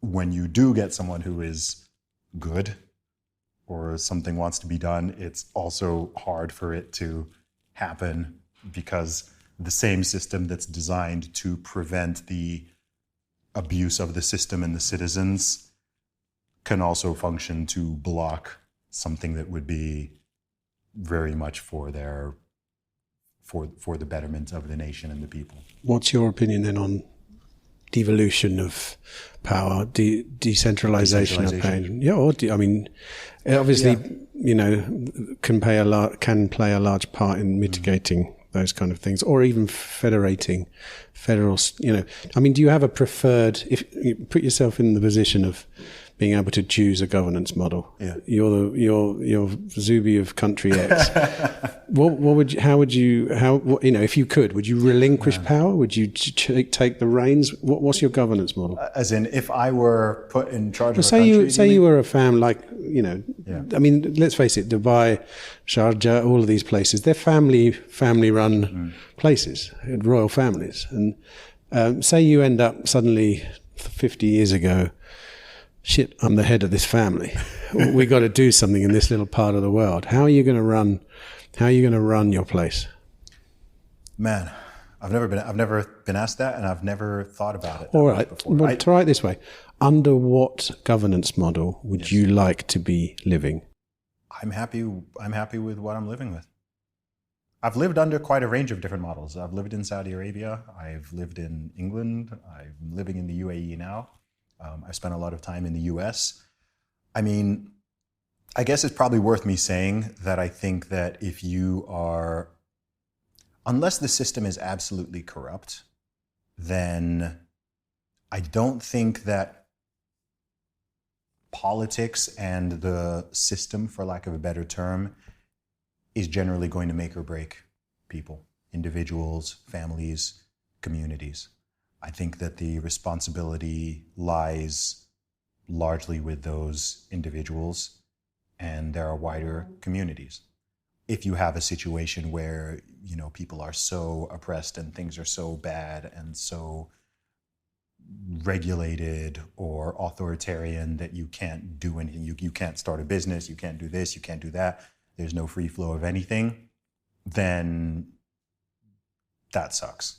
when you do get someone who is good, or something wants to be done, it's also hard for it to happen, because the same system that's designed to prevent the abuse of the system and the citizens can also function to block something that would be very much for the betterment of the nation and the people. What's your opinion then on devolution of power, decentralization of power? Yeah, obviously, can play a large part in mitigating those kind of things, or even federating federal. Do you have a preferred? If you put yourself in the position of being able to choose a governance model, yeah. You're Zuby of country X. If you could, would you relinquish power? Would you take the reins? What's your governance model? As in, if I were put in charge of a country? Say you were a family, let's face it, Dubai, Sharjah, all of these places, they're family-run places, royal families. And say you end up suddenly 50 years ago, shit, I'm the head of this family. We got to do something in this little part of the world. How are you going to run your place? Man, I've never been asked that, and I've never thought about it. All right. Well, try it this way. Under what governance model would you like to be living? I'm happy with what I'm living with. I've lived under quite a range of different models. I've lived in Saudi Arabia. I've lived in England. I'm living in the UAE now. I spent a lot of time in the US. I guess it's probably worth me saying that I think that unless the system is absolutely corrupt, then I don't think that politics and the system, for lack of a better term, is generally going to make or break people, individuals, families, communities. I think that the responsibility lies largely with those individuals and their wider communities. If you have a situation where, people are so oppressed and things are so bad and so regulated or authoritarian that you can't do anything, you can't start a business, you can't do this, you can't do that, there's no free flow of anything, then that sucks.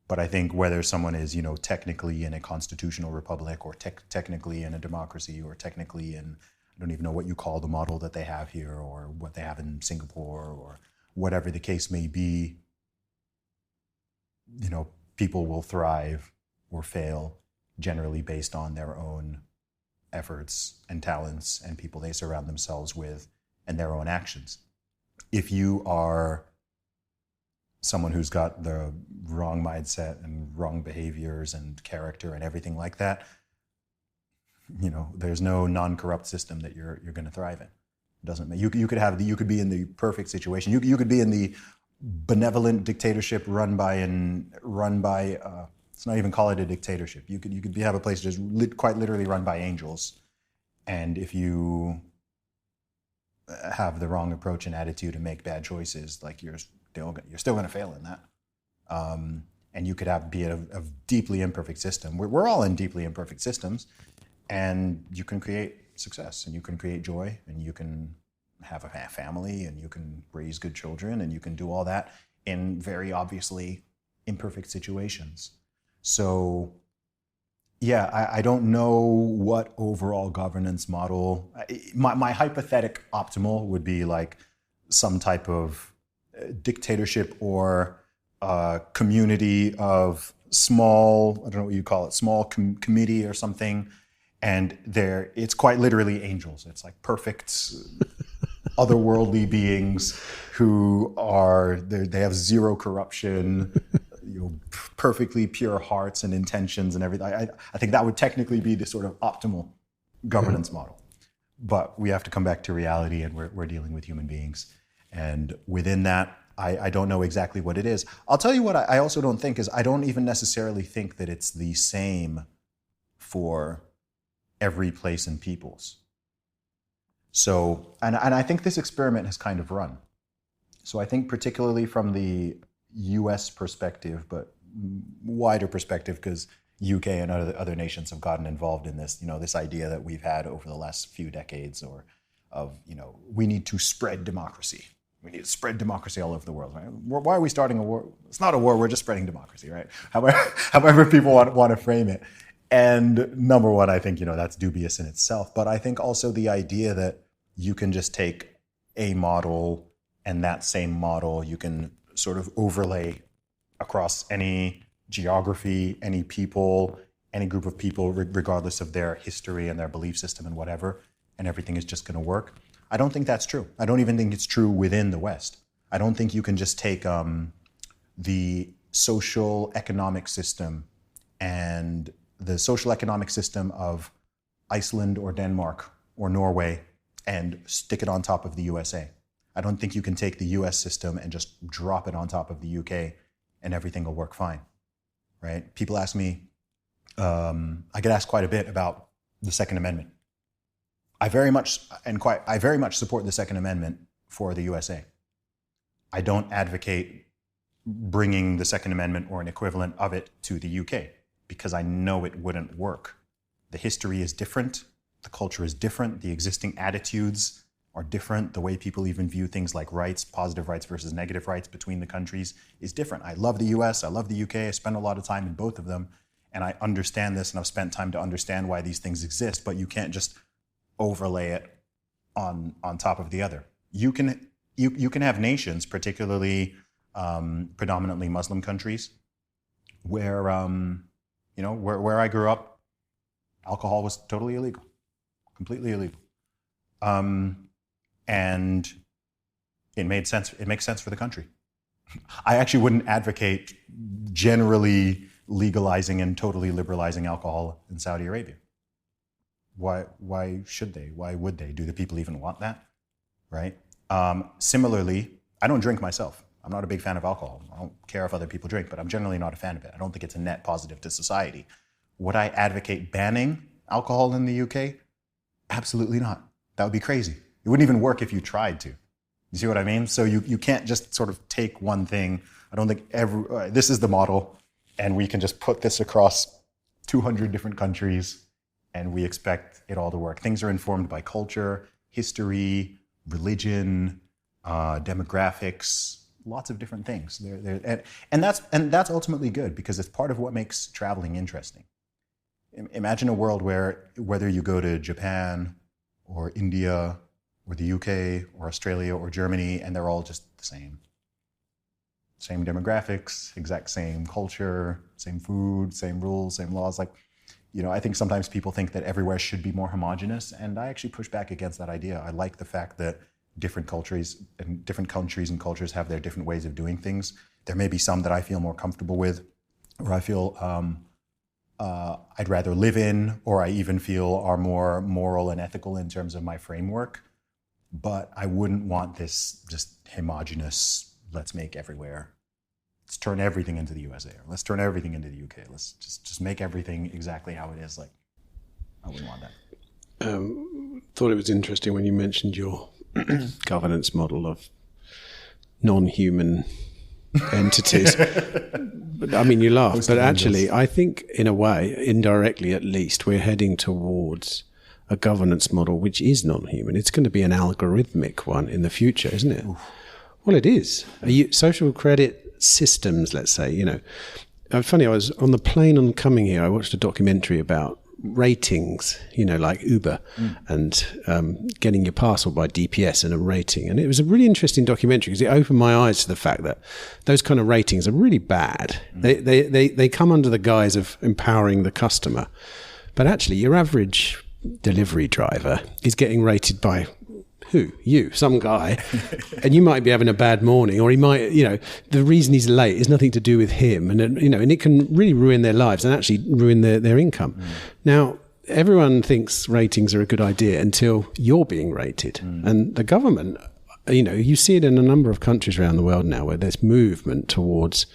But I think whether someone is, technically in a constitutional republic, or technically in a democracy, or technically in, I don't even know what you call the model that they have here, or what they have in Singapore, or whatever the case may be, people will thrive or fail generally based on their own efforts and talents and people they surround themselves with and their own actions. If you are someone who's got the wrong mindset and wrong behaviors and character and everything like that, there's no non-corrupt system that you're going to thrive in. It doesn't matter. You could be in the perfect situation. You could be in the benevolent dictatorship run by let's not even call it a dictatorship. You could have a place just quite literally run by angels, and if you have the wrong approach and attitude and make bad choices, like you're still going to fail in that. And you could be a deeply imperfect system. We're all in deeply imperfect systems, and you can create success, and you can create joy, and you can have a family, and you can raise good children, and you can do all that in very obviously imperfect situations. So, yeah, I don't know what overall governance model. My hypothetic optimal would be like some type of dictatorship or community of small, I don't know what you call it, small committee or something. And it's quite literally angels. It's like perfect otherworldly beings who they have zero corruption, perfectly pure hearts and intentions and everything. I think that would technically be the sort of optimal governance model. But we have to come back to reality, and we're dealing with human beings. And within that, I don't know exactly what it is. I'll tell you what I also don't think is, I don't even necessarily think that it's the same for every place and peoples. So, and I think this experiment has kind of run. So I think particularly from the US perspective, but wider perspective, because UK and other nations have gotten involved in this, this idea that we've had over the last few decades we need to spread democracy. We need to spread democracy all over the world. Right? Why are we starting a war? It's not a war, we're just spreading democracy, right? However people want to frame it. And number one, I think, that's dubious in itself. But I think also the idea that you can just take a model, and that same model you can sort of overlay across any geography, any people, any group of people, regardless of their history and their belief system and whatever, and everything is just going to work. I don't think that's true. I don't even think it's true within the West. I don't think you can just take the social economic system and the social economic system of Iceland or Denmark or Norway and stick it on top of the USA. I don't think you can take the US system and just drop it on top of the UK and everything will work fine, right? People ask me, I get asked quite a bit about the Second Amendment. I very much support the Second Amendment for the USA. I don't advocate bringing the Second Amendment or an equivalent of it to the UK, because I know it wouldn't work. The history is different, the culture is different, the existing attitudes are different, the way people even view things like rights, positive rights versus negative rights between the countries is different. I love the US, I love the UK, I spend a lot of time in both of them, and I understand this, and I've spent time to understand why these things exist, but you can't just overlay it on top of the other. You can have nations, particularly predominantly Muslim countries, where where I grew up, alcohol was totally illegal, completely illegal. And it made sense. It makes sense for the country. I actually wouldn't advocate generally legalizing and totally liberalizing alcohol in Saudi Arabia. Why should they? Why would they? Do the people even want that? Right? Similarly, I don't drink myself. I'm not a big fan of alcohol. I don't care if other people drink, but I'm generally not a fan of it. I don't think it's a net positive to society. Would I advocate banning alcohol in the UK? Absolutely not. That would be crazy. It wouldn't even work if you tried to. You see what I mean? So you can't just sort of take one thing. I don't think this is the model, and we can just put this across 200 different countries, and we expect it all to work. Things are informed by culture, history, religion, demographics, lots of different things. And that's ultimately good, because it's part of what makes traveling interesting. Imagine a world where whether you go to Japan or India or the UK or Australia or Germany, and they're all just the same. Same demographics, exact same culture, same food, same rules, same laws. I think sometimes people think that everywhere should be more homogenous, and I actually push back against that idea. I like the fact that different countries and cultures have their different ways of doing things. There may be some that I feel more comfortable with, or I feel I'd rather live in, or I even feel are more moral and ethical in terms of my framework. But I wouldn't want this just homogenous, let's make everywhere. Let's turn everything into the USA, or let's turn everything into the UK. Let's just make everything exactly how it is. Like, I wouldn't want that. Thought it was interesting when you mentioned your governance model of non-human entities. But, I mean, you laugh, but actually, I think in a way, indirectly at least, we're heading towards a governance model which is non-human. It's going to be an algorithmic one in the future, isn't it? Oof. Well, it is. Social credit systems, let's say, you know. Funny, I was on the plane on coming here, I watched a documentary about ratings, you know, like Uber and getting your parcel by DPS and a rating. And it was a really interesting documentary because it opened my eyes to the fact that those kind of ratings are really bad. They come under the guise of empowering the customer. But actually, your average delivery driver is getting rated by who? You, some guy. And you might be having a bad morning, or he might, you know, the reason he's late is nothing to do with him. And, you know, and it can really ruin their lives and actually ruin their income. Now, everyone thinks ratings are a good idea until you're being rated. And the government, you know, you see it in a number of countries around the world now where there's movement towards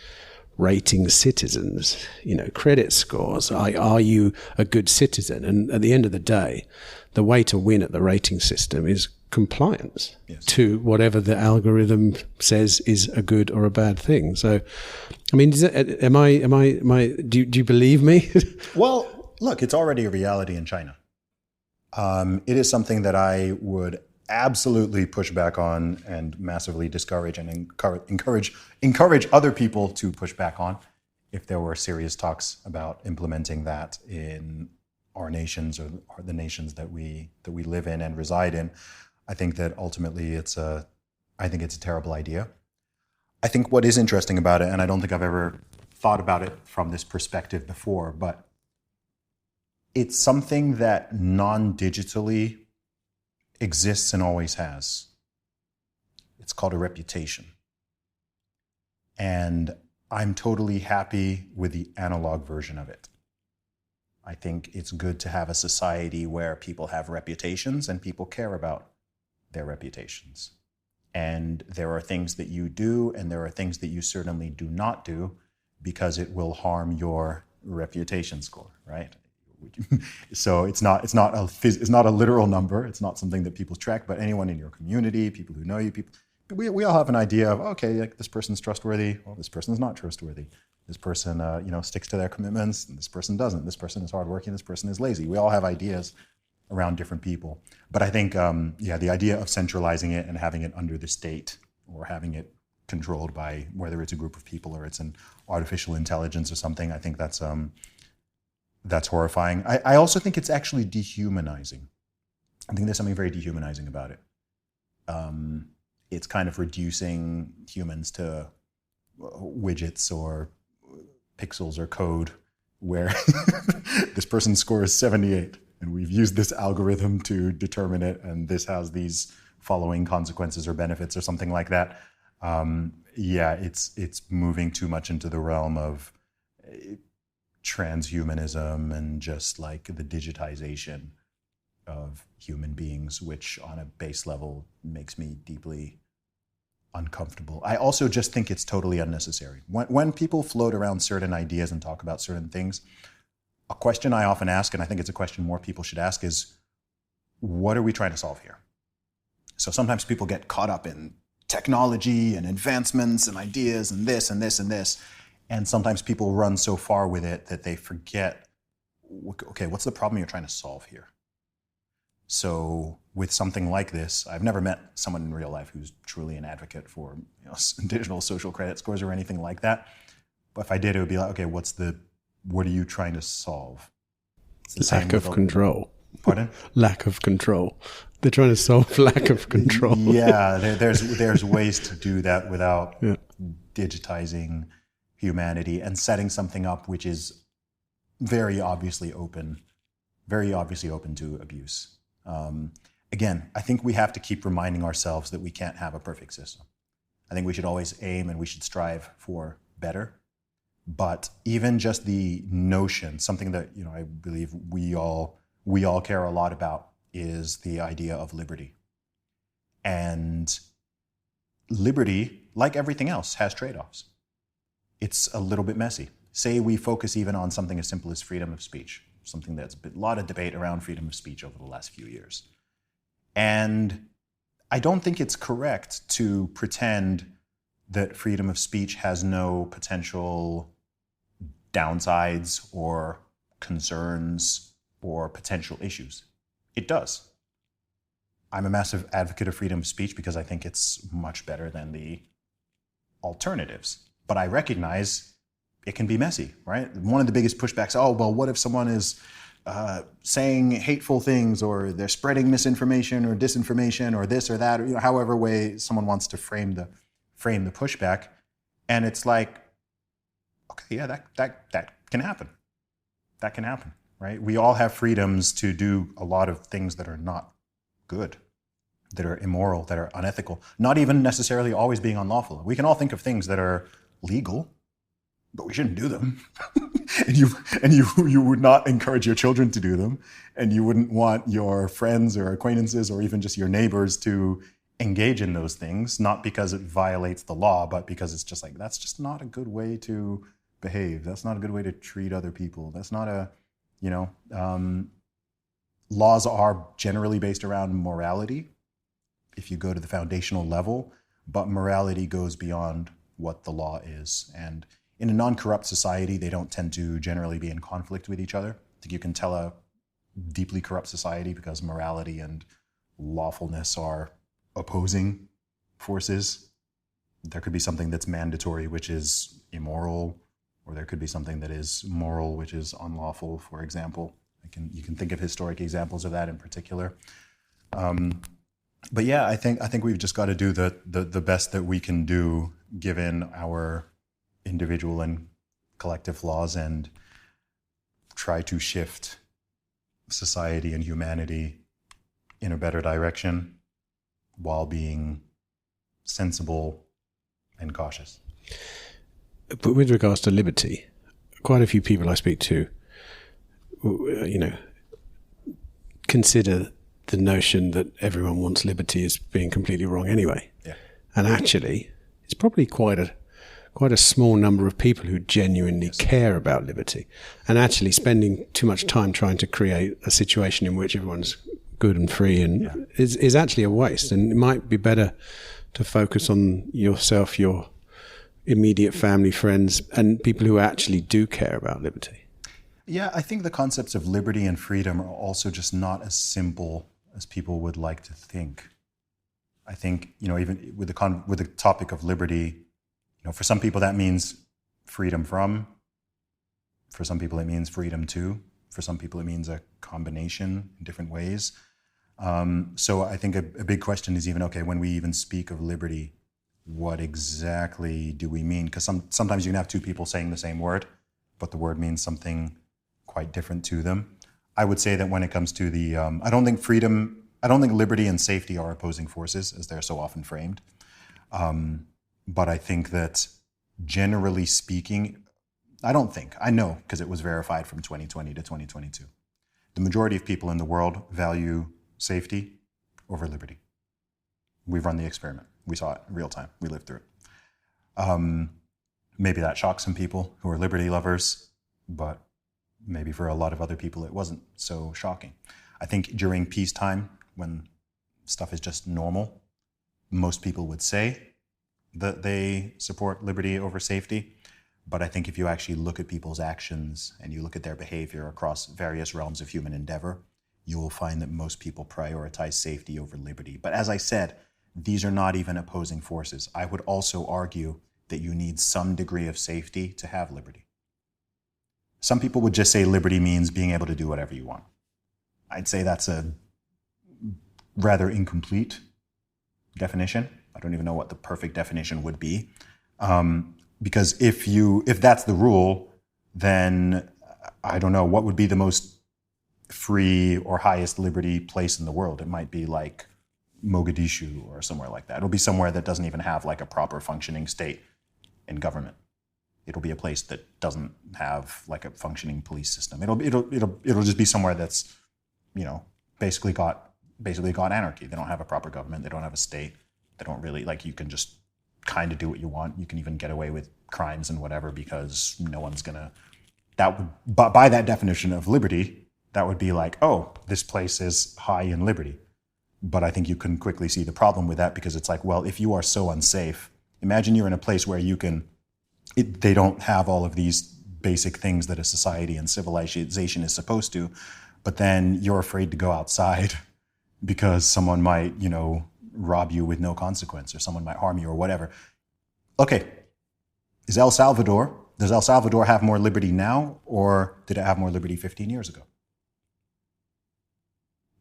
rating citizens, you know, credit scores. Are you a good citizen? And at the end of the day, the way to win at the rating system is compliance to whatever the algorithm says is a good or a bad thing. So, I mean, do you believe me? Well, look, it's already a reality in China. It is something that I would absolutely push back on and massively discourage and encourage other people to push back on if there were serious talks about implementing that in our nations or the nations that we live in and reside in. I think that ultimately it's a terrible idea. I think what is interesting about it, and I don't think I've ever thought about it from this perspective before, but it's something that non-digitally exists and always has. It's called a reputation. And I'm totally happy with the analog version of it. I think it's good to have a society where people have reputations and people care about their reputations. And there are things that you do and there are things that you certainly do not do because it will harm your reputation score, right? So it's not a literal number. It's not something that people track, but anyone in your community, people who know you, we all have an idea of, okay, like this person's trustworthy. Well, this person's not trustworthy. This person, sticks to their commitments. And this person doesn't. This person is hardworking. This person is lazy. We all have ideas around different people. But I think, the idea of centralizing it and having it under the state or having it controlled by whether it's a group of people or it's an artificial intelligence or something, I think that's horrifying. I also think it's actually dehumanizing. I think there's something very dehumanizing about it. It's kind of reducing humans to widgets or pixels or code where this person's score is 78 and we've used this algorithm to determine it and this has these following consequences or benefits or something like that. It's moving too much into the realm of transhumanism and just like the digitization of human beings, which on a base level makes me deeply uncomfortable. I also just think it's totally unnecessary. When people float around certain ideas and talk about certain things, a question I often ask, and I think it's a question more people should ask, is what are we trying to solve here? So sometimes people get caught up in technology and advancements and ideas and this and this and this. And sometimes people run so far with it that they forget, okay, what's the problem you're trying to solve here? So with something like this, I've never met someone in real life who's truly an advocate for digital social credit scores or anything like that. But if I did, it would be like, okay, what are you trying to solve? Lack of control. Pardon? Lack of control. They're trying to solve lack of control. Yeah, there's ways to do that without digitizing humanity and setting something up which is very obviously open to abuse. Again, I think we have to keep reminding ourselves that we can't have a perfect system. I think we should always aim and we should strive for better. But even just the notion, something that I believe we all care a lot about, is the idea of liberty. And liberty, like everything else, has trade-offs. It's a little bit messy. Say we focus even on something as simple as freedom of speech, something that's been a lot of debate around freedom of speech over the last few years. And I don't think it's correct to pretend that freedom of speech has no potential downsides or concerns or potential issues. It does. I'm a massive advocate of freedom of speech because I think it's much better than the alternatives. But I recognize it can be messy, right? One of the biggest pushbacks, what if someone is saying hateful things, or they're spreading misinformation or disinformation or this or that, or however way someone wants to frame the pushback. And it's like, okay, yeah, that can happen. That can happen, right? We all have freedoms to do a lot of things that are not good, that are immoral, that are unethical, not even necessarily always being unlawful. We can all think of things that are legal, but we shouldn't do them. and you would not encourage your children to do them, and you wouldn't want your friends or acquaintances or even just your neighbors to engage in those things, not because it violates the law, but because it's just like, that's just not a good way to behave. That's not a good way to treat other people. That's not laws are generally based around morality if you go to the foundational level, but morality goes beyond what the law is. And in a non-corrupt society, they don't tend to generally be in conflict with each other. I think you can tell a deeply corrupt society because morality and lawfulness are opposing forces. There could be something that's mandatory, which is immoral, or there could be something that is moral, which is unlawful, for example. You can think of historic examples of that in particular. But yeah, I think we've just got to do the best that we can do given our individual and collective flaws, and try to shift society and humanity in a better direction while being sensible and cautious. But with regards to liberty, quite a few people I speak to, consider the notion that everyone wants liberty as being completely wrong anyway. Yeah. And actually, it's probably quite a small number of people who genuinely care about liberty, and actually spending too much time trying to create a situation in which everyone's good and free and is actually a waste. And it might be better to focus on yourself, your immediate family, friends, and people who actually do care about liberty. Yeah, I think the concepts of liberty and freedom are also just not as simple as people would like to think. I think, even with the topic of liberty, for some people that means freedom from. For some people it means freedom to. For some people it means a combination in different ways. So I think a big question is even, okay, when we even speak of liberty, what exactly do we mean? Because sometimes you can have two people saying the same word, but the word means something quite different to them. I would say that when it comes to the, I don't think liberty and safety are opposing forces as they're so often framed. But I think that generally speaking, I know, because it was verified from 2020 to 2022. The majority of people in the world value safety over liberty. We've run the experiment. We saw it in real time. We lived through it. Maybe that shocks some people who are liberty lovers, but maybe for a lot of other people it wasn't so shocking. I think during peacetime, when stuff is just normal, most people would say that they support liberty over safety. But I think if you actually look at people's actions and you look at their behavior across various realms of human endeavor, you will find that most people prioritize safety over liberty. But as I said, these are not even opposing forces. I would also argue that you need some degree of safety to have liberty. Some people would just say liberty means being able to do whatever you want. I'd say that's a rather incomplete definition. I don't even know what the perfect definition would be. Because if that's the rule, then I don't know, what would be the most free or highest liberty place in the world? It might be like Mogadishu or somewhere like that. It'll be somewhere that doesn't even have like a proper functioning state and government. It'll be a place that doesn't have like a functioning police system. It'll just be somewhere that's, basically got anarchy. They don't have a proper government. They don't have a state. They don't really, like, you can just kind of do what you want. You can even get away with crimes and whatever because no one's gonna. By that definition of liberty, that would be like, oh, this place is high in liberty. But I think you can quickly see the problem with that, because it's like, well, if you are so unsafe, imagine you're in a place where they don't have all of these basic things that a society and civilization is supposed to, but then you're afraid to go outside because someone might, rob you with no consequence, or someone might harm you or whatever. Okay, does El Salvador have more liberty now, or did it have more liberty 15 years ago?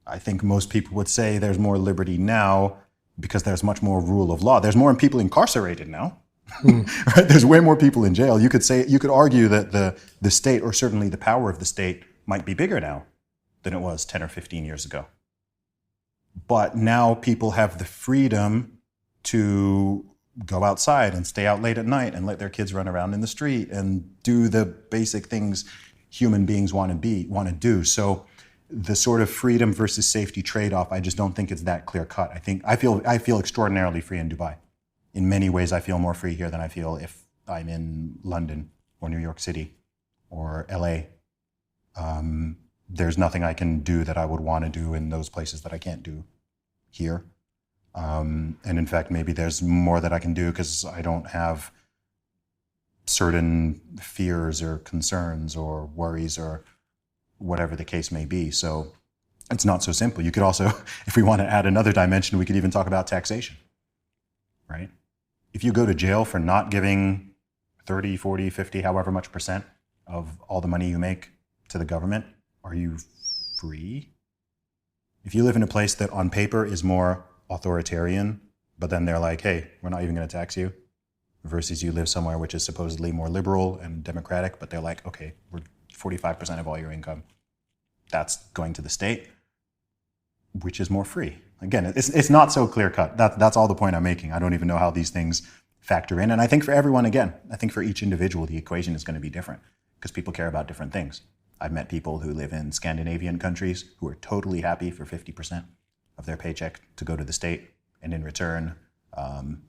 I think most people would say there's more liberty now because there's much more rule of law. There's more people incarcerated now. Right? There's way more people in jail. You could argue that the state, or certainly the power of the state, might be bigger now than it was 10 or 15 years ago. But now people have the freedom to go outside and stay out late at night and let their kids run around in the street and do the basic things human beings want to do. So the sort of freedom versus safety trade-off, I just don't think it's that clear cut. I feel extraordinarily free in Dubai. In many ways, I feel more free here than I feel if I'm in London or New York City or LA. There's nothing I can do that I would want to do in those places that I can't do here. And in fact, maybe there's more that I can do because I don't have certain fears or concerns or worries or whatever the case may be. So it's not so simple. You could also, if we want to add another dimension, we could even talk about taxation, right? If you go to jail for not giving 30, 40, 50, however much percent of all the money you make to the government, are you free? If you live in a place that on paper is more authoritarian, but then they're like, hey, we're not even going to tax you, versus you live somewhere which is supposedly more liberal and democratic, but they're like, okay, we're 45% of all your income, that's going to the state, which is more free. Again, it's not so clear cut. That's all the point I'm making. I don't even know how these things factor in. And I think for everyone, again, I think for each individual, the equation is going to be different because people care about different things. I've met people who live in Scandinavian countries who are totally happy for 50% of their paycheck to go to the state, and in return,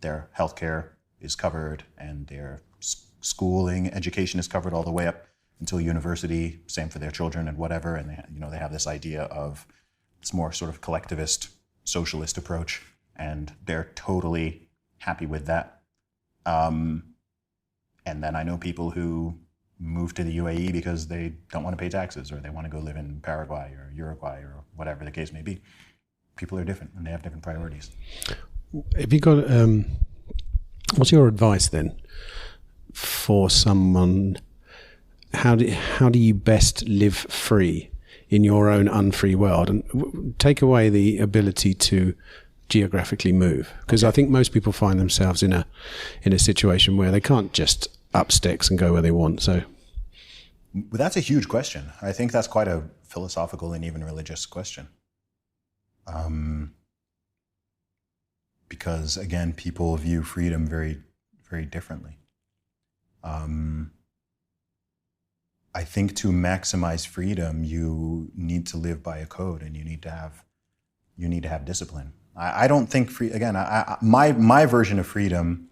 their healthcare is covered and their schooling, education is covered all the way up until university. Same for their children and whatever. And they have this idea of this more sort of collectivist, socialist approach, and they're totally happy with that. And then I know people who move to the UAE because they don't want to pay taxes, or they want to go live in Paraguay or Uruguay or whatever the case may be. People are different and they have different priorities. Have you got, what's your advice then for someone? How do you best live free in your own unfree world, and take away the ability to geographically move? Because I think most people find themselves in a situation where they can't just up sticks and go where they want. So that's a huge question. I think that's quite a philosophical and even religious question. Because again, people view freedom very, very differently. I think to maximize freedom, you need to live by a code, and you need to have discipline. I don't think my version of freedom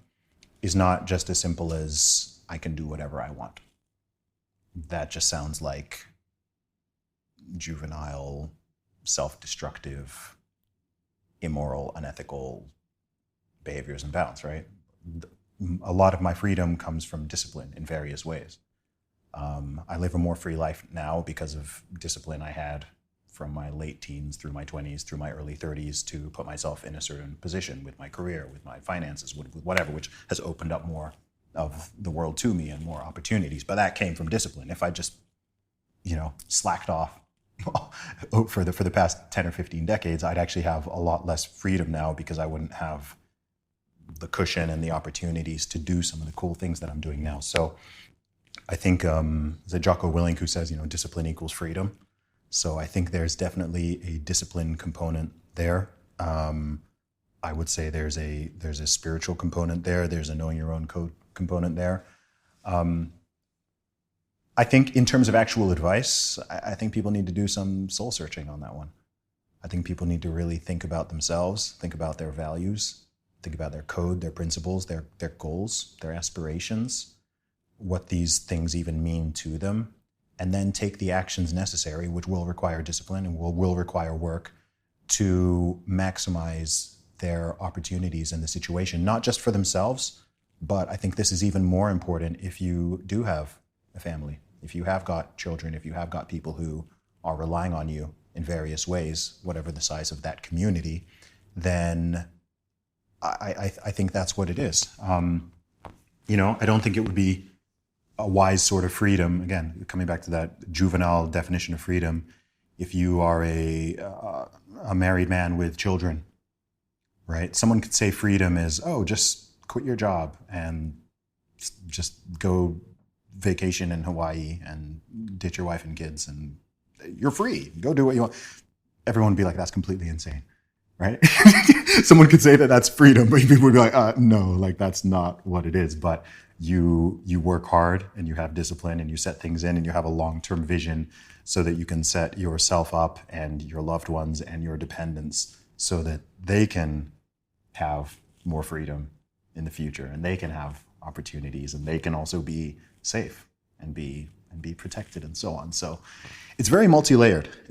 is not just as simple as I can do whatever I want. That just sounds like juvenile, self-destructive, immoral, unethical behaviors and bounds, right? A lot of my freedom comes from discipline in various ways. I live a more free life now because of discipline I had from my late teens through my 20s, through my early 30s, to put myself in a certain position with my career, with my finances, with whatever, which has opened up more of the world to me and more opportunities. But that came from discipline. If I just, slacked off for the past 10 or 15 decades, I'd actually have a lot less freedom now because I wouldn't have the cushion and the opportunities to do some of the cool things that I'm doing now. So I think there's a Jocko Willink who says, discipline equals freedom. So I think there's definitely a discipline component there. I would say there's a spiritual component there. There's a knowing your own component there. I think in terms of actual advice, I think people need to do some soul searching on that one. I think people need to really think about themselves, think about their values, think about their code, their principles, their goals, their aspirations, what these things even mean to them, and then take the actions necessary, which will require discipline and will require work to maximize their opportunities in the situation, not just for themselves, but I think this is even more important if you do have a family, if you have got children, if you have got people who are relying on you in various ways, whatever the size of that community, then I think that's what it is. I don't think it would be a wise sort of freedom, again, coming back to that juvenile definition of freedom, if you are a married man with children, right? Someone could say freedom is, just quit your job and just go vacation in Hawaii and ditch your wife and kids and you're free. Go do what you want. Everyone would be like, that's completely insane, right? Someone could say that that's freedom, but people would be like, no, like that's not what it is. But you work hard and you have discipline and you set things in and you have a long-term vision so that you can set yourself up and your loved ones and your dependents so that they can have more freedom in the future and they can have opportunities and they can also be safe and be protected and so on. So it's very multi-layered. I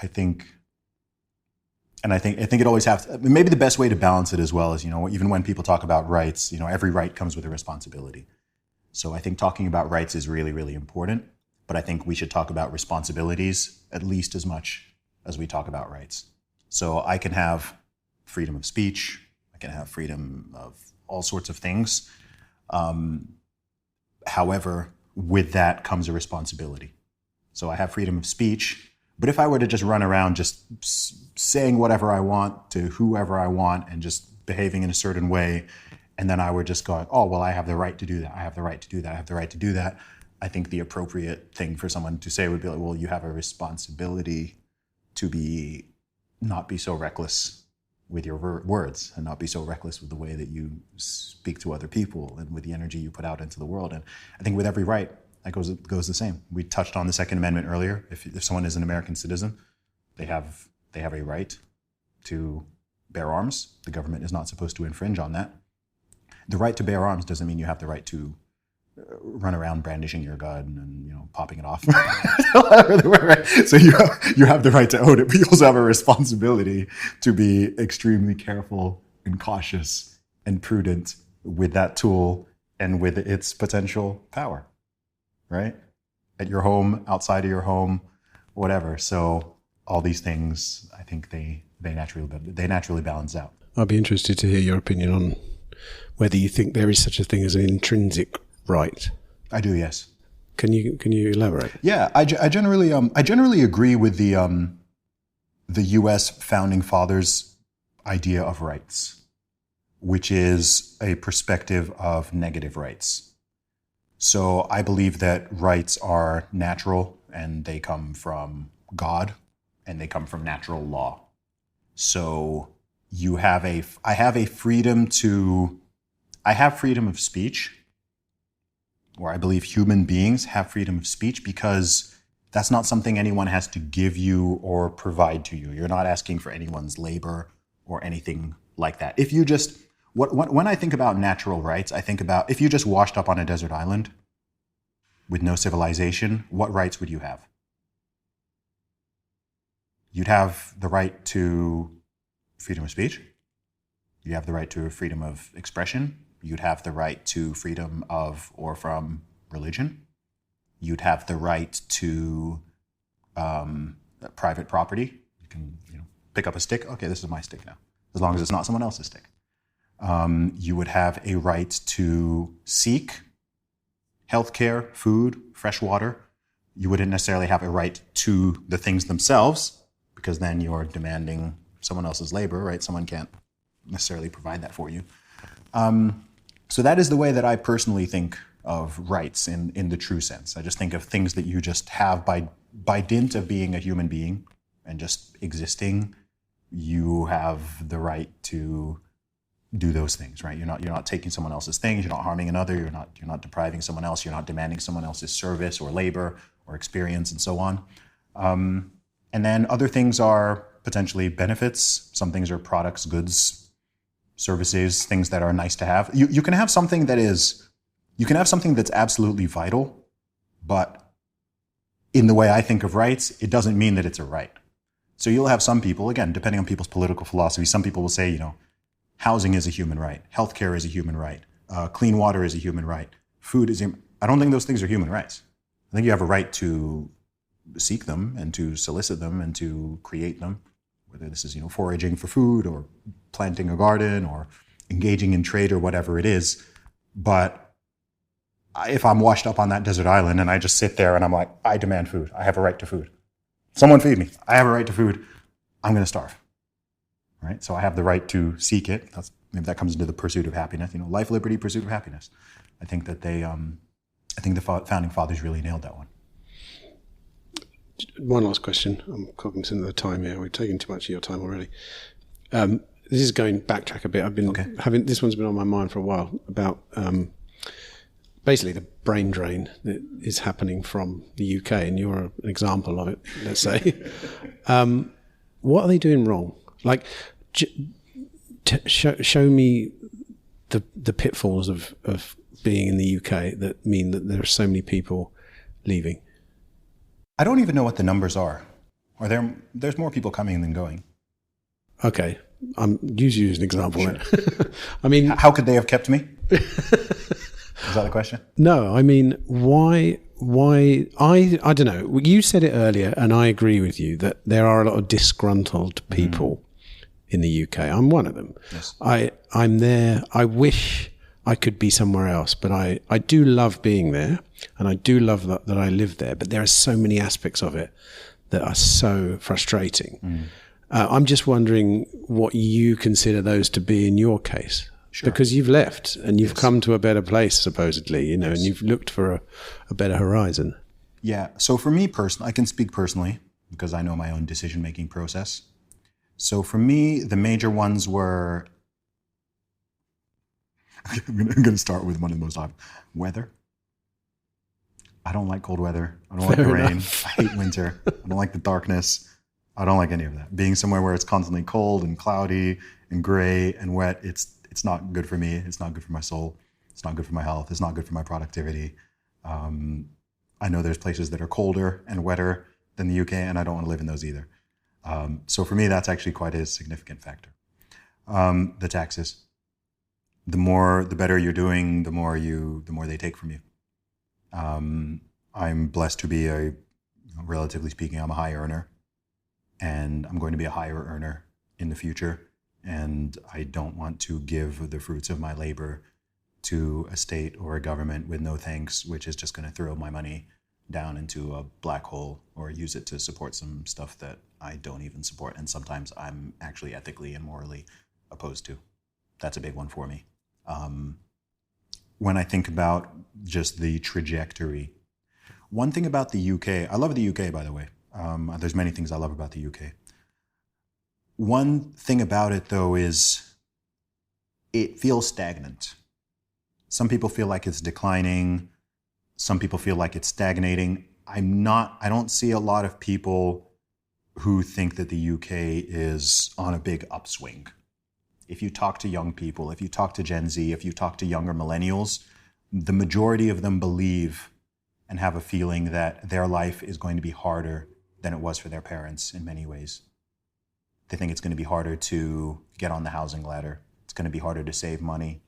think it always has to, maybe the best way to balance it as well is, even when people talk about rights, every right comes with a responsibility. So I think talking about rights is really, really important, but I think we should talk about responsibilities at least as much as we talk about rights. So I can have freedom of speech, I can have freedom of all sorts of things. However, with that comes a responsibility. So I have freedom of speech, but if I were to just run around just saying whatever I want to whoever I want and just behaving in a certain way, and then I were just going, I have the right to do that, I have the right to do that, I have the right to do that, I think the appropriate thing for someone to say would be like, well, you have a responsibility to not be so reckless with your words and not be so reckless with the way that you speak to other people and with the energy you put out into the world. And I think with every right, that goes the same. We touched on the Second Amendment earlier. If someone is an American citizen, they have a right to bear arms. The government is not supposed to infringe on that. The right to bear arms doesn't mean you have the right to run around brandishing your gun and popping it off. So you have the right to own it, but you also have a responsibility to be extremely careful and cautious and prudent with that tool and with its potential power, right? At your home, outside of your home, whatever. So all these things, I think they naturally balance out. I'd be interested to hear your opinion on whether you think there is such a thing as an intrinsic right. I do, yes. Can you elaborate? Yeah, I generally agree with the U.S. founding fathers' idea of rights, which is a perspective of negative rights. So I believe that rights are natural and they come from God and they come from natural law. So I have freedom of speech, or I believe human beings have freedom of speech because that's not something anyone has to give you or provide to you. You're not asking for anyone's labor or anything like that. If you just, when I think about natural rights, I think about if you just washed up on a desert island with no civilization, what rights would you have? You'd have the right to freedom of speech. You have the right to freedom of expression. You'd have the right to freedom of or from religion. You'd have the right to private property. You can pick up a stick. Okay, this is my stick now, as long as it's not someone else's stick. You would have a right to seek healthcare, food, fresh water. You wouldn't necessarily have a right to the things themselves because then you're demanding someone else's labor, right? Someone can't necessarily provide that for you. So that is the way that I personally think of rights in the true sense. I just think of things that you just have by dint of being a human being and just existing you have the right to do those things, right? You're not taking someone else's things, you're not harming another, you're not depriving someone else, you're not demanding someone else's service or labor or experience and so on. And then other things are potentially benefits. Some things are products, goods, services, things that are nice to have. You can have something that's absolutely vital, but in the way I think of rights, it doesn't mean that it's a right. So you'll have some people, again, depending on people's political philosophy, some people will say, housing is a human right, healthcare is a human right, clean water is a human right, food is. I don't think those things are human rights. I think you have a right to seek them and to solicit them and to create them, whether this is foraging for food or planting a garden or engaging in trade or whatever it is. But if I'm washed up on that desert island and I just sit there and I'm like, I demand food, I have a right to food. Someone feed me. I have a right to food. I'm going to starve. Right? So I have the right to seek it. Maybe that comes into the pursuit of happiness. Life, liberty, pursuit of happiness. I think that I think the founding fathers really nailed that one. One last question. I'm cognizant of the time here. We've taken too much of your time already. This is going backtrack a bit. I've been having this one's been on my mind for a while about basically the brain drain that is happening from the UK, and you're an example of it. Let's say, what are they doing wrong? Like, show me the pitfalls of being in the UK that mean that there are so many people leaving. I don't even know what the numbers are. There's more people coming than going. Okay, use you as an example. Sure. I mean, how could they have kept me? Is that the question? No, I mean, why? I don't know. You said it earlier, and I agree with you that there are a lot of disgruntled people in the UK. I'm one of them. Yes. I'm there. I wish I could be somewhere else, but I do love being there, and I do love that I live there. But there are so many aspects of it that are so frustrating. I'm just wondering what you consider those to be in your case. Sure. Because you've left and you've come to a better place, supposedly, and you've looked for a better horizon. Yeah. So for me personally, I can speak personally because I know my own decision-making process. So for me, the major ones were, I'm going to start with one of the most obvious. Weather. I don't like cold weather. I don't like the rain. I hate winter. I don't like the darkness. I don't like any of that. Being somewhere where it's constantly cold and cloudy and gray and wet, it's not good for me. It's not good for my soul. It's not good for my health. It's not good for my productivity. I know there's places that are colder and wetter than the UK, and I don't want to live in those either. So for me, that's actually quite a significant factor. The taxes. The better you're doing, the more they take from you. I'm blessed to be relatively speaking, I'm a high earner, and I'm going to be a higher earner in the future. And I don't want to give the fruits of my labor to a state or a government with no thanks, which is just going to throw my money down into a black hole or use it to support some stuff that I don't even support. And sometimes I'm actually ethically and morally opposed to. That's a big one for me. When I think about just the trajectory, one thing about the UK, I love the UK, by the way. There's many things I love about the UK. One thing about it, though, is it feels stagnant. Some people feel like it's declining. Some people feel like it's stagnating. I don't see a lot of people who think that the UK is on a big upswing. If you talk to young people, if you talk to Gen Z, if you talk to younger millennials, the majority of them believe and have a feeling that their life is going to be harder than it was for their parents in many ways. They think it's going to be harder to get on the housing ladder. It's going to be harder to save money.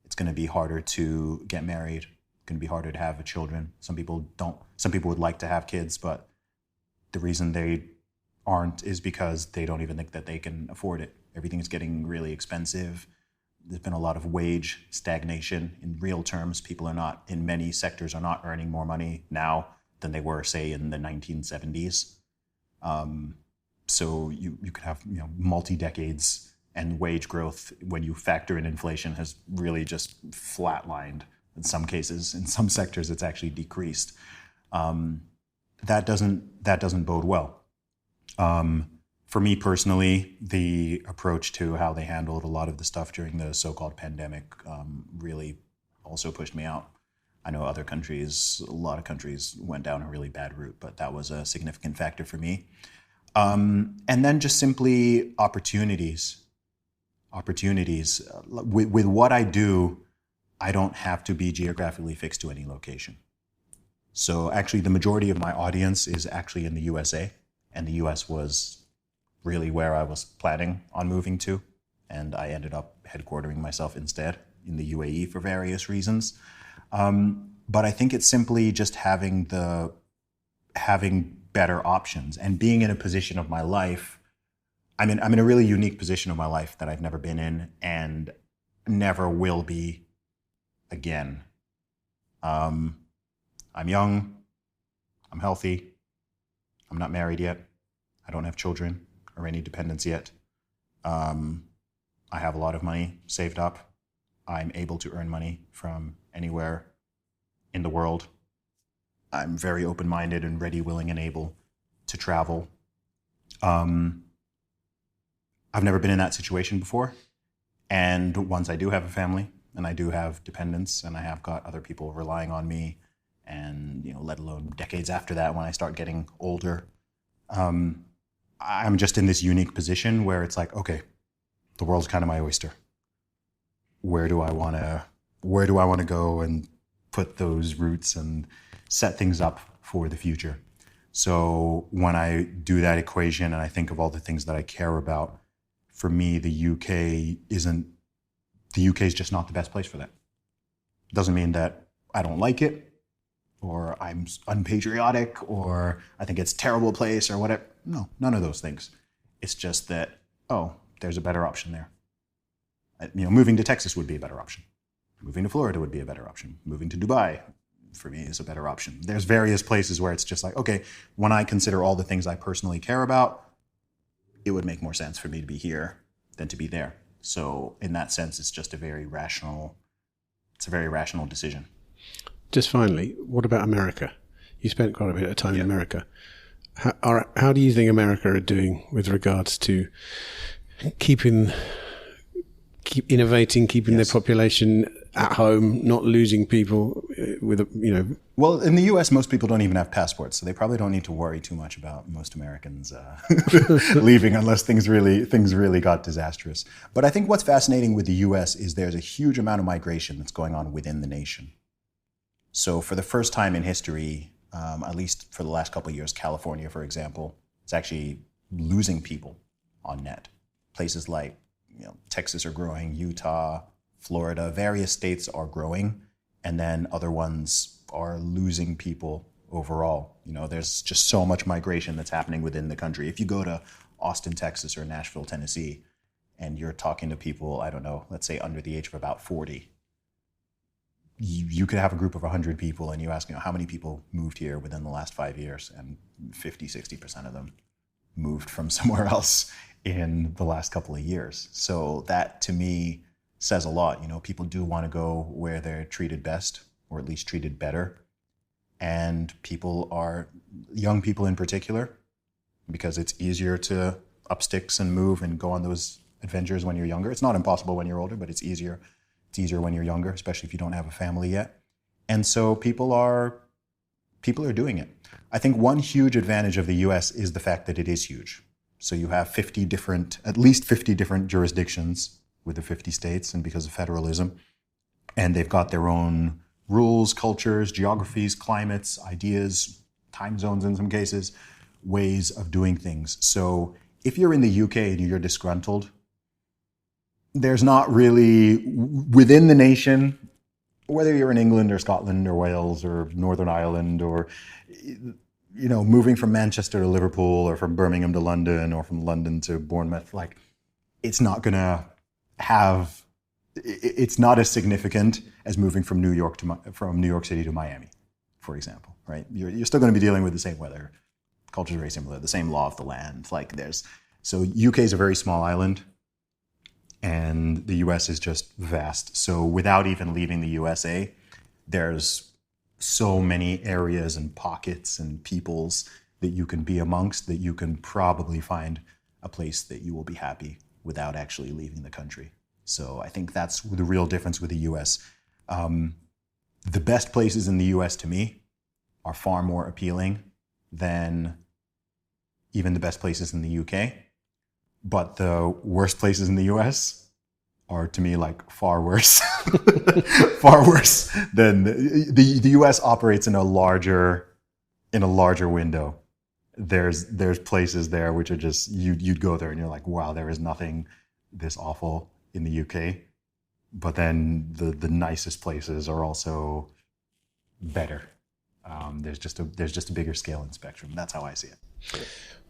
It's going to be harder to get married. It's going to be harder to have children. Some people don't. Some people would like to have kids, but the reason they aren't is because they don't even think that they can afford it. Everything is getting really expensive. There's been a lot of wage stagnation in real terms. People in many sectors are not earning more money now than they were, say, in the 1970s. So you could have multi-decades, and wage growth, when you factor in inflation, has really just flatlined in some cases. In some sectors, it's actually decreased. That doesn't bode well. For me personally, the approach to how they handled a lot of the stuff during the so-called pandemic really also pushed me out. I know other countries, a lot of countries went down a really bad route, but that was a significant factor for me. And then just simply opportunities. With what I do, I don't have to be geographically fixed to any location. So actually the majority of my audience is actually in the USA, and the US was really where I was planning on moving to. And I ended up headquartering myself instead in the UAE for various reasons. But I think it's simply just having better options and being in a position of my life. I'm in a really unique position of my life that I've never been in and never will be again. I'm young, I'm healthy, I'm not married yet, I don't have children or any dependents yet. I have a lot of money saved up. I'm able to earn money from anywhere in the world. I'm very open-minded and ready, willing, and able to travel. I've never been in that situation before. And once I do have a family and I do have dependents and I have got other people relying on me, and let alone decades after that when I start getting older, I'm just in this unique position where it's like, okay, the world's kind of my oyster. Where do I want to go and put those roots and set things up for the future? So when I do that equation and I think of all the things that I care about, for me, the UK is just not the best place for that. It doesn't mean that I don't like it, or I'm unpatriotic, or I think it's a terrible place, or whatever. No, none of those things. It's just that, there's a better option there. Moving to Texas would be a better option. Moving to Florida would be a better option. Moving to Dubai, for me, is a better option. There's various places where it's just like, okay, when I consider all the things I personally care about, it would make more sense for me to be here than to be there. So in that sense, it's just a very rational decision. Just finally, what about America? You spent quite a bit of time in America. How do you think America are doing with regards to keep innovating, keeping their population at home, not losing people Well, in the U.S., most people don't even have passports, so they probably don't need to worry too much about most Americans leaving unless things really got disastrous. But I think what's fascinating with the U.S. is there's a huge amount of migration that's going on within the nation. So for the first time in history, at least for the last couple of years, California, for example, is actually losing people on net. Places like Texas are growing, Utah, Florida, various states are growing, and then other ones are losing people overall. There's just so much migration that's happening within the country. If you go to Austin, Texas, or Nashville, Tennessee, and you're talking to people, I don't know, let's say under the age of about 40, you could have a group of 100 people and you ask, how many people moved here within the last 5 years? And 50, 60% of them moved from somewhere else in the last couple of years. So that, to me, says a lot. People do want to go where they're treated best, or at least treated better. And young people in particular, because it's easier to up sticks and move and go on those adventures when you're younger. It's not impossible when you're older, but it's easier. It's easier when you're younger, especially if you don't have a family yet. And so people are doing it. I think one huge advantage of the US is the fact that it is huge. So you have at least 50 different jurisdictions with the 50 states, and because of federalism. And they've got their own rules, cultures, geographies, climates, ideas, time zones in some cases, ways of doing things. So if you're in the UK and you're disgruntled, there's not really, within the nation, whether you're in England or Scotland or Wales or Northern Ireland or, moving from Manchester to Liverpool or from Birmingham to London or from London to Bournemouth, it's not as significant as moving from New York City to Miami, for example, right? You're still going to be dealing with the same weather. Culture is very similar, the same law of the land. So UK is a very small island, and the US is just vast. So without even leaving the USA, there's so many areas and pockets and peoples that you can be amongst that you can probably find a place that you will be happy without actually leaving the country. So I think that's the real difference with the US. The best places in the US to me are far more appealing than even the best places in the UK. But the worst places in the US are to me like far worse, far worse than the US operates in a larger window. There's places there which are just, you'd go there and you're like, wow, there is nothing this awful in the UK. But then the nicest places are also better. There's just a bigger scale and spectrum. That's how I see it.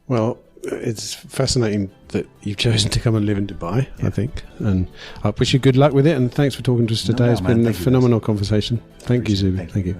Well, it's fascinating that you've chosen to come and live in Dubai, I think. And I wish you good luck with it. And thanks for talking to us today. It's been a phenomenal conversation. Thank you, Zuby. Thank you.